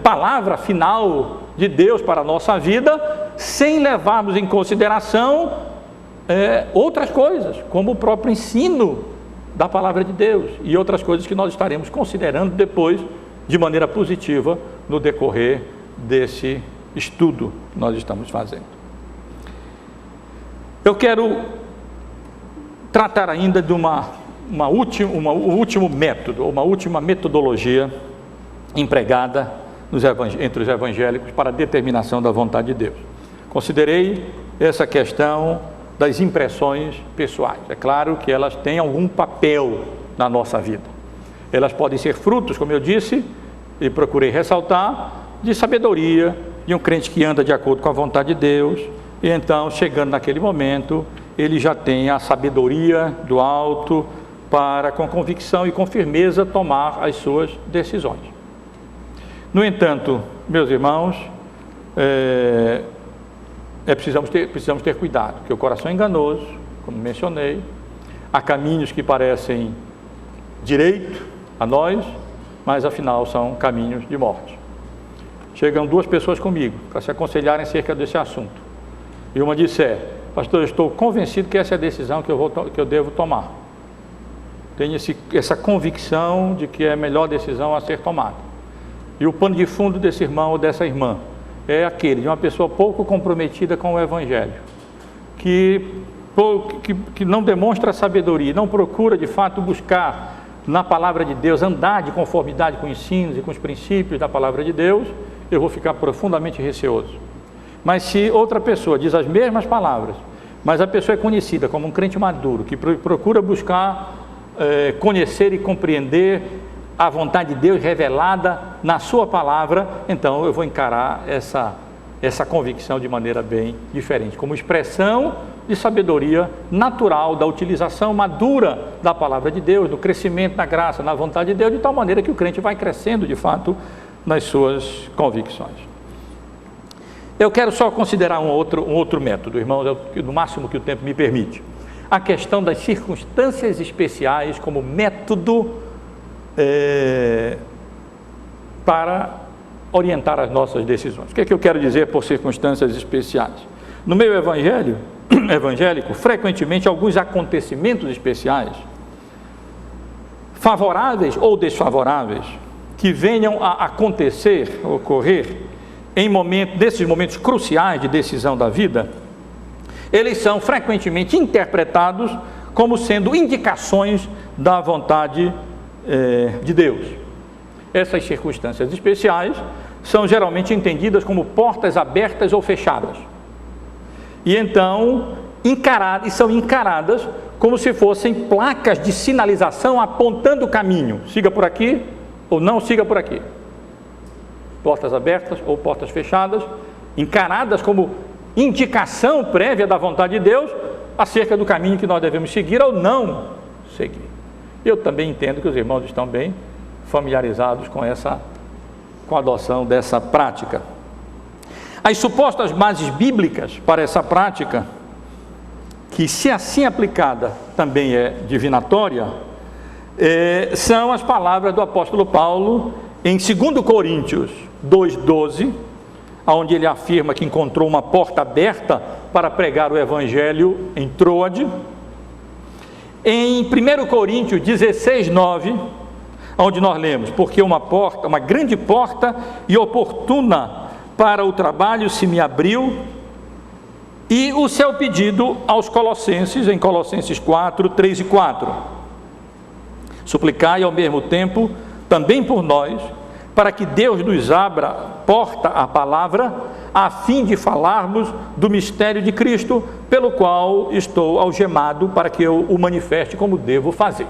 S1: palavra final de Deus para a nossa vida, sem levarmos em consideração outras coisas, como o próprio ensino da palavra de Deus e outras coisas que nós estaremos considerando depois de maneira positiva no decorrer desse estudo que nós estamos fazendo. Eu quero tratar ainda de um último método, uma última metodologia empregada entre os evangélicos para a determinação da vontade de Deus. Considerei essa questão das impressões pessoais. É claro que elas têm algum papel na nossa vida. Elas podem ser frutos, como eu disse, e procurei ressaltar, de sabedoria, de um crente que anda de acordo com a vontade de Deus, e então, chegando naquele momento, ele já tem a sabedoria do alto para, com convicção e com firmeza, tomar as suas decisões. No entanto, meus irmãos, precisamos ter cuidado, porque o coração é enganoso, como mencionei, há caminhos que parecem direito a nós, mas afinal são caminhos de morte. Chegam duas pessoas comigo para se aconselharem acerca desse assunto, e uma disse: pastor, eu estou convencido que essa é a decisão que eu devo tomar. Tenho essa convicção de que é a melhor decisão a ser tomada. E o pano de fundo desse irmão ou dessa irmã é aquele de uma pessoa pouco comprometida com o Evangelho, que não demonstra sabedoria, não procura de fato buscar na palavra de Deus, andar de conformidade com os ensinos e com os princípios da palavra de Deus. Eu vou ficar profundamente receoso. Mas se outra pessoa diz as mesmas palavras, mas a pessoa é conhecida como um crente maduro, que procura buscar conhecer e compreender a vontade de Deus revelada na sua palavra, então eu vou encarar essa convicção de maneira bem diferente, como expressão de sabedoria natural, da utilização madura da palavra de Deus, do crescimento na graça, na vontade de Deus, de tal maneira que o crente vai crescendo de fato nas suas convicções. Eu quero só considerar um outro método, irmãos, no máximo que o tempo me permite, a questão das circunstâncias especiais como método para orientar as nossas decisões. O que é que eu quero dizer por circunstâncias especiais? No meio evangélico, frequentemente alguns acontecimentos especiais, favoráveis ou desfavoráveis, que venham a acontecer, ocorrer, nesses momentos cruciais de decisão da vida, eles são frequentemente interpretados como sendo indicações da vontade de Deus. Essas circunstâncias especiais são geralmente entendidas como portas abertas ou fechadas. E então, são encaradas como se fossem placas de sinalização apontando o caminho. Siga por aqui ou não siga por aqui. Portas abertas ou portas fechadas, encaradas como indicação prévia da vontade de Deus acerca do caminho que nós devemos seguir ou não seguir. Eu também entendo que os irmãos estão bem familiarizados com a adoção dessa prática. As supostas bases bíblicas para essa prática, que se assim aplicada também é divinatória, são as palavras do apóstolo Paulo em 2 Coríntios 2,12, onde ele afirma que encontrou uma porta aberta para pregar o evangelho em Troade. Em 1 Coríntios 16,9, onde nós lemos: porque uma grande porta e oportuna para o trabalho se me abriu. E o seu pedido aos Colossenses, em Colossenses 4, 3 e 4: suplicai ao mesmo tempo também por nós, para que Deus nos abra porta à palavra, a fim de falarmos do mistério de Cristo, pelo qual estou algemado, para que eu o manifeste como devo fazer.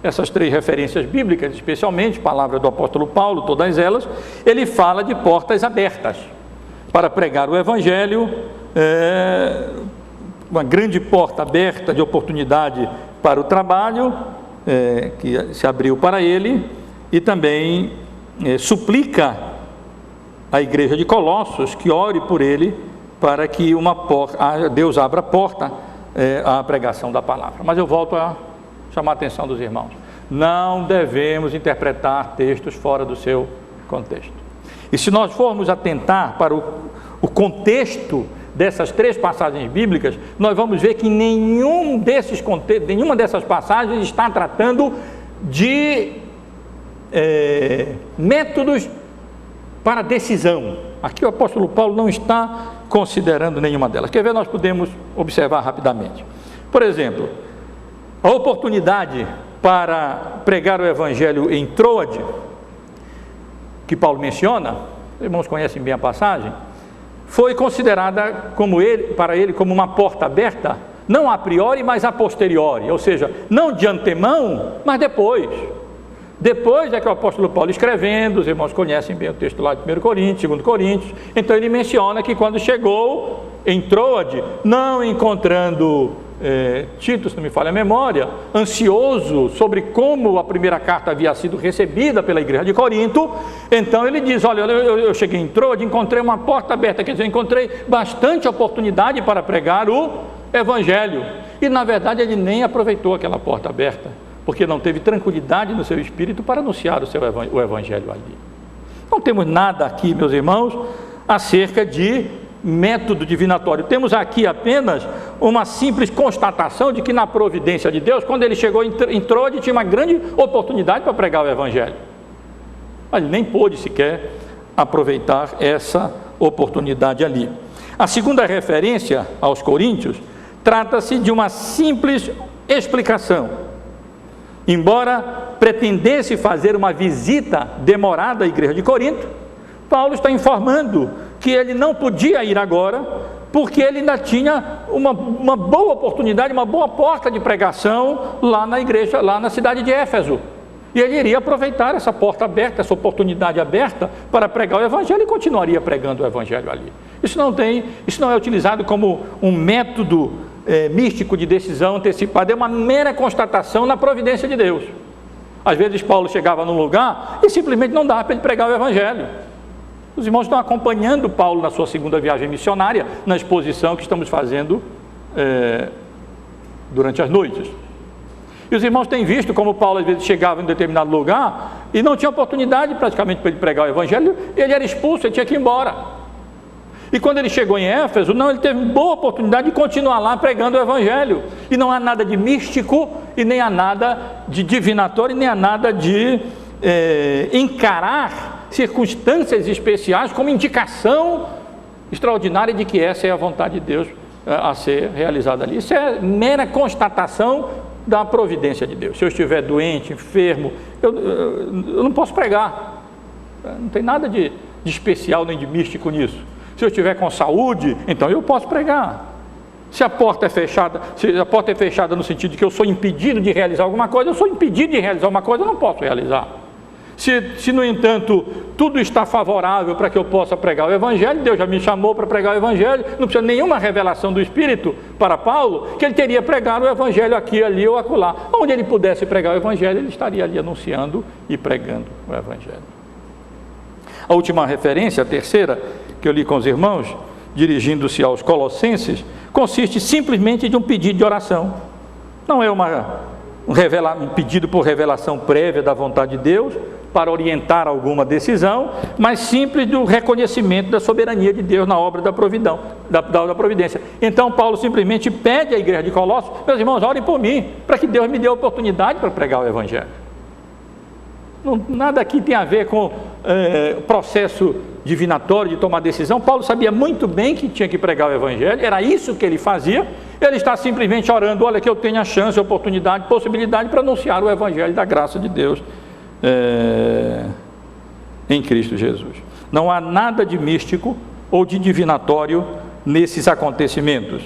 S1: Essas 3 referências bíblicas, especialmente, palavra do apóstolo Paulo, todas elas, ele fala de portas abertas para pregar o evangelho, uma grande porta aberta de oportunidade para o trabalho, que se abriu para ele, e também suplica a igreja de Colossos que ore por ele, para que Deus abra a porta à pregação da palavra. Mas eu volto a chamar a atenção dos irmãos: não devemos interpretar textos fora do seu contexto. E se nós formos atentar para o contexto dessas 3 passagens bíblicas, nós vamos ver que nenhuma dessas passagens está tratando de métodos para decisão. Aqui o apóstolo Paulo não está considerando nenhuma delas. Quer ver? Nós podemos observar rapidamente. Por exemplo, a oportunidade para pregar o evangelho em Troade, que Paulo menciona, os irmãos conhecem bem a passagem, foi considerada para ele como uma porta aberta, não a priori, mas a posteriori, ou seja, não de antemão, mas depois. Depois é que o apóstolo Paulo escrevendo, os irmãos conhecem bem o texto lá de 1 Coríntios, 2 Coríntios, então ele menciona que quando chegou em Troade, não encontrando Tito, se não me falha a memória, ansioso sobre como a primeira carta havia sido recebida pela igreja de Corinto, então ele diz: olha, eu cheguei em Troade, encontrei uma porta aberta, quer dizer, eu encontrei bastante oportunidade para pregar o evangelho, e na verdade ele nem aproveitou aquela porta aberta, porque não teve tranquilidade no seu espírito para anunciar o evangelho ali. Não temos nada aqui, meus irmãos, acerca de método divinatório. Temos aqui apenas uma simples constatação de que na providência de Deus, quando ele chegou em Troade, tinha uma grande oportunidade para pregar o evangelho, mas ele nem pôde sequer aproveitar essa oportunidade ali. A segunda referência aos Coríntios trata-se de uma simples explicação. Embora pretendesse fazer uma visita demorada à igreja de Corinto, Paulo está informando que ele não podia ir agora, porque ele ainda tinha uma boa oportunidade, uma boa porta de pregação lá na igreja, lá na cidade de Éfeso. E ele iria aproveitar essa porta aberta, essa oportunidade aberta para pregar o evangelho, e continuaria pregando o evangelho ali. Isso não é utilizado como um método místico de decisão antecipada, é uma mera constatação na providência de Deus. Às vezes Paulo chegava num lugar e simplesmente não dava para ele pregar o evangelho. Os irmãos estão acompanhando Paulo na sua segunda viagem missionária, na exposição que estamos fazendo durante as noites. E os irmãos têm visto como Paulo às vezes chegava em um determinado lugar e não tinha oportunidade praticamente para ele pregar o evangelho, ele era expulso, ele tinha que ir embora. E quando ele chegou em Éfeso, ele teve boa oportunidade de continuar lá pregando o evangelho. E não há nada de místico, e nem há nada de divinatório, e nem há nada de encarar circunstâncias especiais como indicação extraordinária de que essa é a vontade de Deus a ser realizado ali. Isso é mera constatação da providência de Deus. Se eu estiver doente, enfermo, eu não posso pregar. Não tem nada de especial nem de místico nisso. Se eu estiver com saúde, então eu posso pregar. Se a porta é fechada no sentido de que eu sou impedido de realizar alguma coisa, eu sou impedido de realizar uma coisa, eu não posso realizar. Se, no entanto, tudo está favorável para que eu possa pregar o Evangelho, Deus já me chamou para pregar o Evangelho, não precisa nenhuma revelação do Espírito para Paulo, que ele teria pregado o Evangelho aqui, ali ou acolá. Onde ele pudesse pregar o Evangelho, ele estaria ali anunciando e pregando o Evangelho. A última referência, a terceira, que eu li com os irmãos, dirigindo-se aos Colossenses, consiste simplesmente de um pedido de oração. Não é um pedido por revelação prévia da vontade de Deus, para orientar alguma decisão, mas simples do reconhecimento da soberania de Deus na obra da providência. Então Paulo simplesmente pede à igreja de Colossos: meus irmãos, orem por mim, para que Deus me dê a oportunidade para pregar o Evangelho. Nada aqui tem a ver com processo divinatório de tomar decisão. Paulo sabia muito bem que tinha que pregar o Evangelho, era isso que ele fazia. Ele está simplesmente orando: olha, que eu tenha chance, oportunidade, possibilidade para anunciar o Evangelho da graça de Deus em Cristo Jesus. Não há nada de místico ou de divinatório nesses acontecimentos.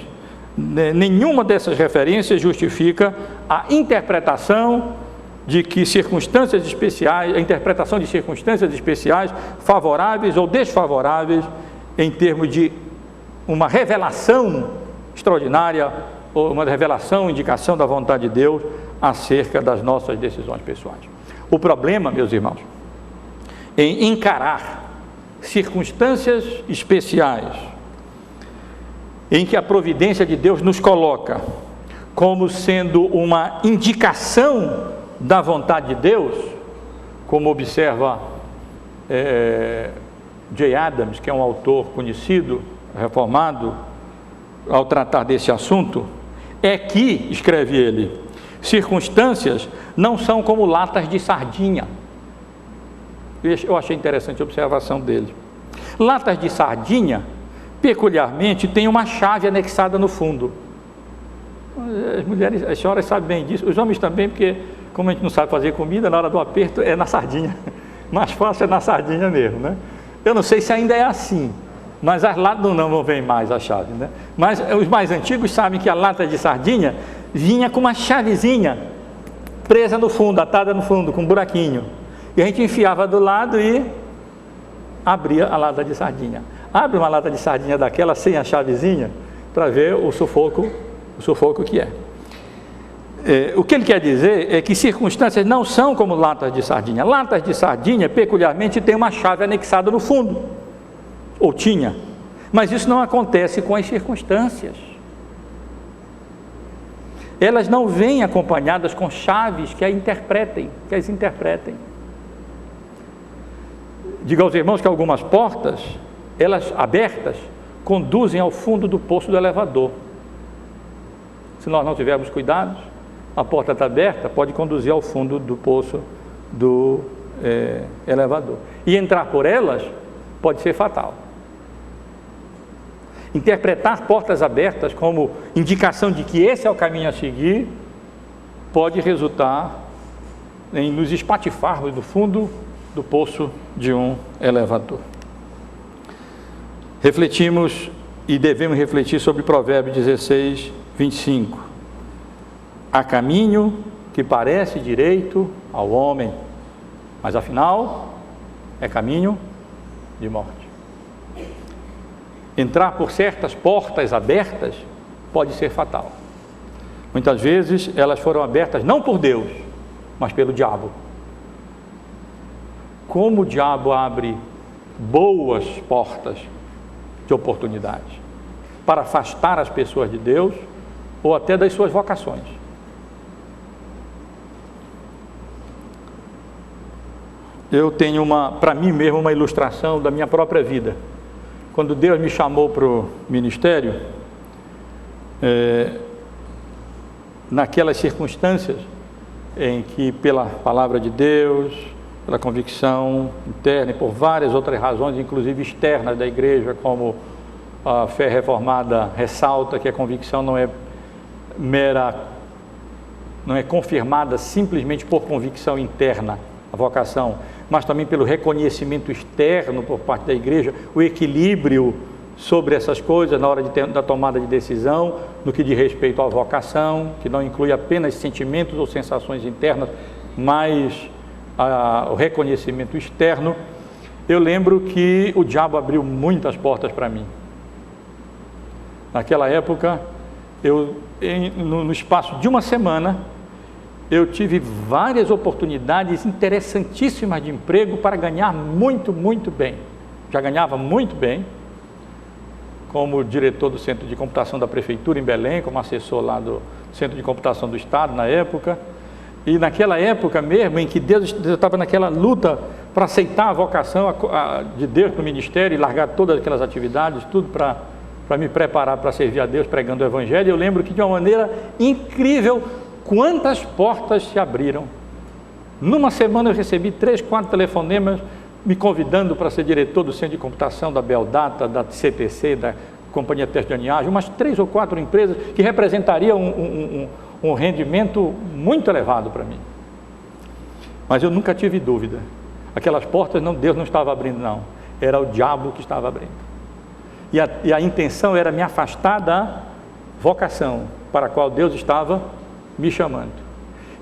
S1: Nenhuma dessas referências justifica a interpretação de que circunstâncias especiais, a interpretação de circunstâncias especiais favoráveis ou desfavoráveis em termos de uma revelação extraordinária ou uma revelação, indicação da vontade de Deus acerca das nossas decisões pessoais. O problema, meus irmãos, em encarar circunstâncias especiais em que a providência de Deus nos coloca como sendo uma indicação da vontade de Deus, como observa J. Adams, que é um autor conhecido, reformado, ao tratar desse assunto, é que, escreve ele, circunstâncias não são como latas de sardinha. Eu achei interessante a observação dele. Latas de sardinha, peculiarmente, tem uma chave anexada no fundo. As mulheres, as senhoras sabem bem disso, os homens também, porque como a gente não sabe fazer comida, na hora do aperto é na sardinha. Mais fácil é na sardinha mesmo, né? Eu não sei se ainda é assim, mas as latas não vem mais a chave, né? Mas os mais antigos sabem que a lata de sardinha vinha com uma chavezinha presa no fundo, atada no fundo, com um buraquinho. E a gente enfiava do lado e abria a lata de sardinha. Abre uma lata de sardinha daquela sem a chavezinha para ver o sufoco que é. O que ele quer dizer é que circunstâncias não são como latas de sardinha. Latas de sardinha, peculiarmente, tem uma chave anexada no fundo, ou tinha, mas isso não acontece com as circunstâncias. Elas não vêm acompanhadas com chaves que as interpretem. Diga aos irmãos que algumas portas, elas abertas, conduzem ao fundo do poço do elevador. Se nós não tivermos cuidado, a porta está aberta, pode conduzir ao fundo do poço do elevador. E entrar por elas pode ser fatal. Interpretar portas abertas como indicação de que esse é o caminho a seguir, pode resultar em nos espatifarmos do fundo do poço de um elevador. Refletimos e devemos refletir sobre Provérbios 16, 25. Há caminho que parece direito ao homem, mas afinal é caminho de morte. Entrar por certas portas abertas pode ser fatal. Muitas vezes elas foram abertas não por Deus, mas pelo diabo. Como o diabo abre boas portas de oportunidade para afastar as pessoas de Deus ou até das suas vocações. Eu tenho para mim mesmo uma ilustração da minha própria vida. Quando Deus me chamou para o ministério, naquelas circunstâncias em que, pela palavra de Deus, pela convicção interna e por várias outras razões, inclusive externas da igreja, como a fé reformada ressalta que a convicção não é confirmada simplesmente por convicção interna, a vocação, mas também pelo reconhecimento externo por parte da igreja, o equilíbrio sobre essas coisas na hora da tomada de decisão, no que diz respeito à vocação, que não inclui apenas sentimentos ou sensações internas, mas o reconhecimento externo. Eu lembro que o diabo abriu muitas portas para mim. Naquela época, no espaço de uma semana, eu tive várias oportunidades interessantíssimas de emprego para ganhar muito, muito bem. Já ganhava muito bem, como diretor do Centro de Computação da Prefeitura em Belém, como assessor lá do Centro de Computação do Estado na época. E naquela época mesmo, em que Deus estava naquela luta para aceitar a vocação de Deus para o ministério e largar todas aquelas atividades, tudo para me preparar para servir a Deus pregando o Evangelho, eu lembro que de uma maneira incrível, quantas portas se abriram. Numa semana eu recebi 3, 4 telefonemas me convidando para ser diretor do Centro de Computação da Beldata, da CTC, da Companhia Teste de Aniagem, umas 3 ou 4 empresas que representariam um rendimento muito elevado para mim. Mas eu nunca tive dúvida. Aquelas portas Deus não estava abrindo, não. Era o diabo que estava abrindo. E a intenção era me afastar da vocação para a qual Deus estava me chamando.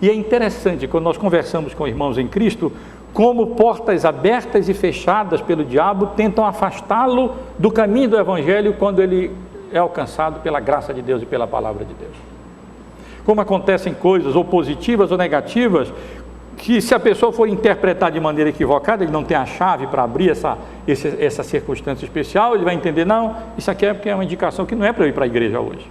S1: E é interessante, quando nós conversamos com irmãos em Cristo, como portas abertas e fechadas pelo diabo tentam afastá-lo do caminho do Evangelho quando ele é alcançado pela graça de Deus e pela palavra de Deus. Como acontecem coisas ou positivas ou negativas, que se a pessoa for interpretar de maneira equivocada, ele não tem a chave para abrir essa circunstância especial, ele vai entender, não, isso aqui é porque é uma indicação que não é para eu ir para a igreja hoje.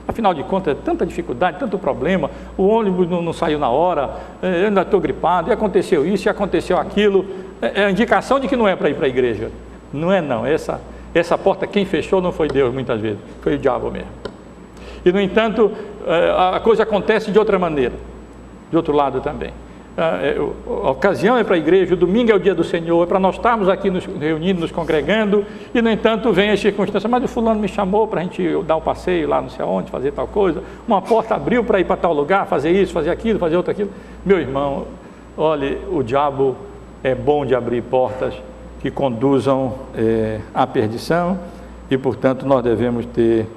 S1: Afinal de contas, é tanta dificuldade, tanto problema, o ônibus não saiu na hora, eu ainda estou gripado, e aconteceu isso, e aconteceu aquilo, é a indicação de que não é para ir para a igreja. Não é não, essa porta quem fechou não foi Deus muitas vezes, foi o diabo mesmo. E no entanto, a coisa acontece de outra maneira, de outro lado também. A ocasião é para a igreja, o domingo é o dia do Senhor, é para nós estarmos aqui nos reunindo, nos congregando, e no entanto vem as circunstâncias, mas o fulano me chamou para a gente dar um passeio lá não sei aonde, fazer tal coisa, uma porta abriu para ir para tal lugar, fazer isso, fazer aquilo, fazer outro aquilo. Meu irmão, olhe, o diabo é bom de abrir portas que conduzam à perdição, e portanto nós devemos ter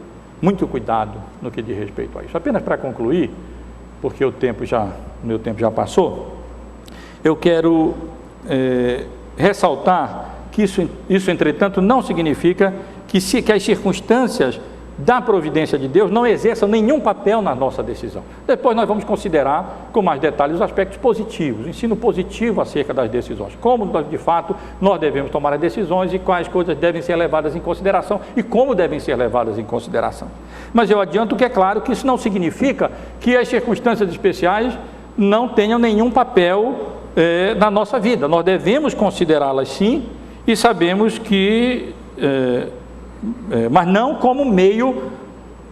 S1: muito cuidado no que diz respeito a isso. Apenas para concluir, porque o meu tempo já passou, eu quero ressaltar que isso, entretanto, não significa que as circunstâncias da providência de Deus não exerçam nenhum papel na nossa decisão. Depois nós vamos considerar com mais detalhes os aspectos positivos, o ensino positivo acerca das decisões, como de fato nós devemos tomar as decisões e quais coisas devem ser levadas em consideração e como devem ser levadas em consideração. Mas eu adianto que é claro que isso não significa que as circunstâncias especiais não tenham nenhum papel na nossa vida. Nós devemos considerá-las sim e sabemos que... mas não como meio,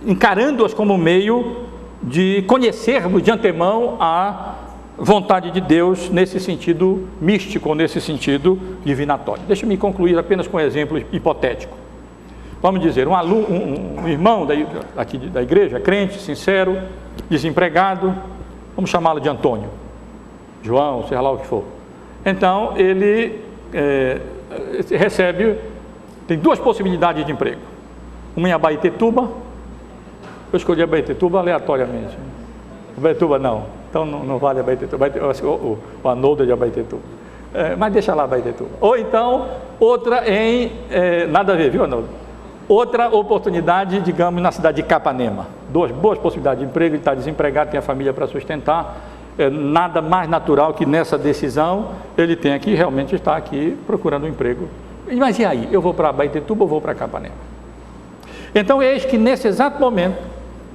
S1: encarando-as como meio de conhecermos de antemão a vontade de Deus nesse sentido místico, nesse sentido divinatório. Deixa-me concluir apenas com um exemplo hipotético. Vamos dizer, um irmão aqui da igreja, crente, sincero, desempregado, vamos chamá-lo de Antônio, João, seja lá o que for. Então, ele tem 2 possibilidades de emprego. Uma em Abaetetuba, eu escolhi Abaetetuba aleatoriamente. Abaetetuba não, então não vale Abaetetuba, o Anoldo de Abaetetuba. Mas deixa lá Abaetetuba. Ou então, outra nada a ver, viu, Anoldo? Outra oportunidade, digamos, na cidade de Capanema. 2 boas possibilidades de emprego, ele está desempregado, tem a família para sustentar. Nada mais natural que nessa decisão ele tenha que realmente estar aqui procurando um emprego. Mas e aí? Eu vou para Abaetetuba ou vou para Capanema? Então, eis que nesse exato momento,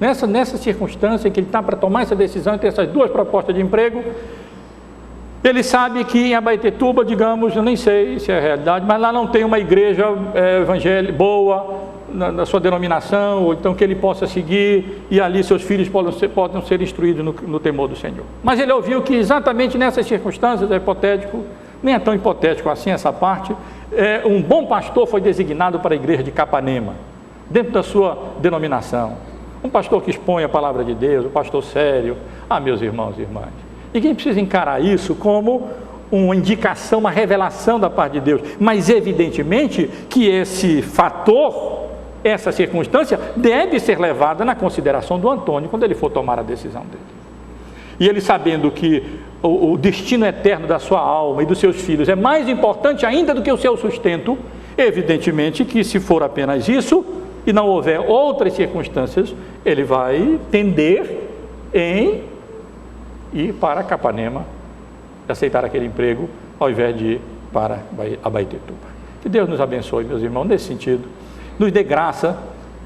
S1: nessa circunstância em que ele está para tomar essa decisão entre essas 2 propostas de emprego, ele sabe que em Abaetetuba, digamos, eu nem sei se é a realidade, mas lá não tem uma igreja evangélica boa na sua denominação, ou então que ele possa seguir, e ali seus filhos podem ser instruídos no temor do Senhor. Mas ele ouviu que exatamente nessas circunstâncias, é hipotético, nem é tão hipotético assim essa parte. Um bom pastor foi designado para a igreja de Capanema, dentro da sua denominação. Um pastor que expõe a palavra de Deus, um pastor sério. Meus irmãos e irmãs, ninguém precisa encarar isso como uma indicação, uma revelação da parte de Deus, mas evidentemente que esse fator, essa circunstância, deve ser levada na consideração do Antônio quando ele for tomar a decisão dele. E ele, sabendo que o destino eterno da sua alma e dos seus filhos é mais importante ainda do que o seu sustento, evidentemente que, se for apenas isso e não houver outras circunstâncias, ele vai tender em ir para Capanema, aceitar aquele emprego, ao invés de ir para Abaetetuba. Que Deus nos abençoe, meus irmãos, nesse sentido, nos dê graça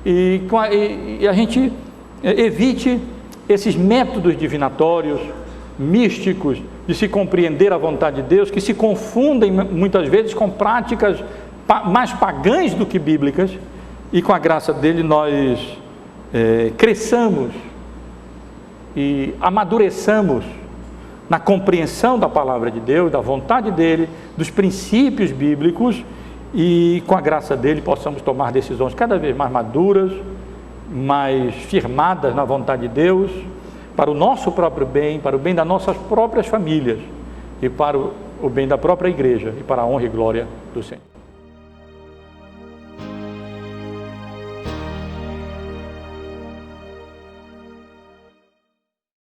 S1: e a gente evite esses métodos divinatórios, místicos, de se compreender a vontade de Deus, que se confundem muitas vezes com práticas mais pagãs do que bíblicas, e com a graça dele nós cresçamos e amadureçamos na compreensão da palavra de Deus, da vontade dele, dos princípios bíblicos, e com a graça dele possamos tomar decisões cada vez mais maduras, mais firmadas na vontade de Deus, para o nosso próprio bem, para o bem das nossas próprias famílias e para o bem da própria igreja e para a honra e glória do Senhor.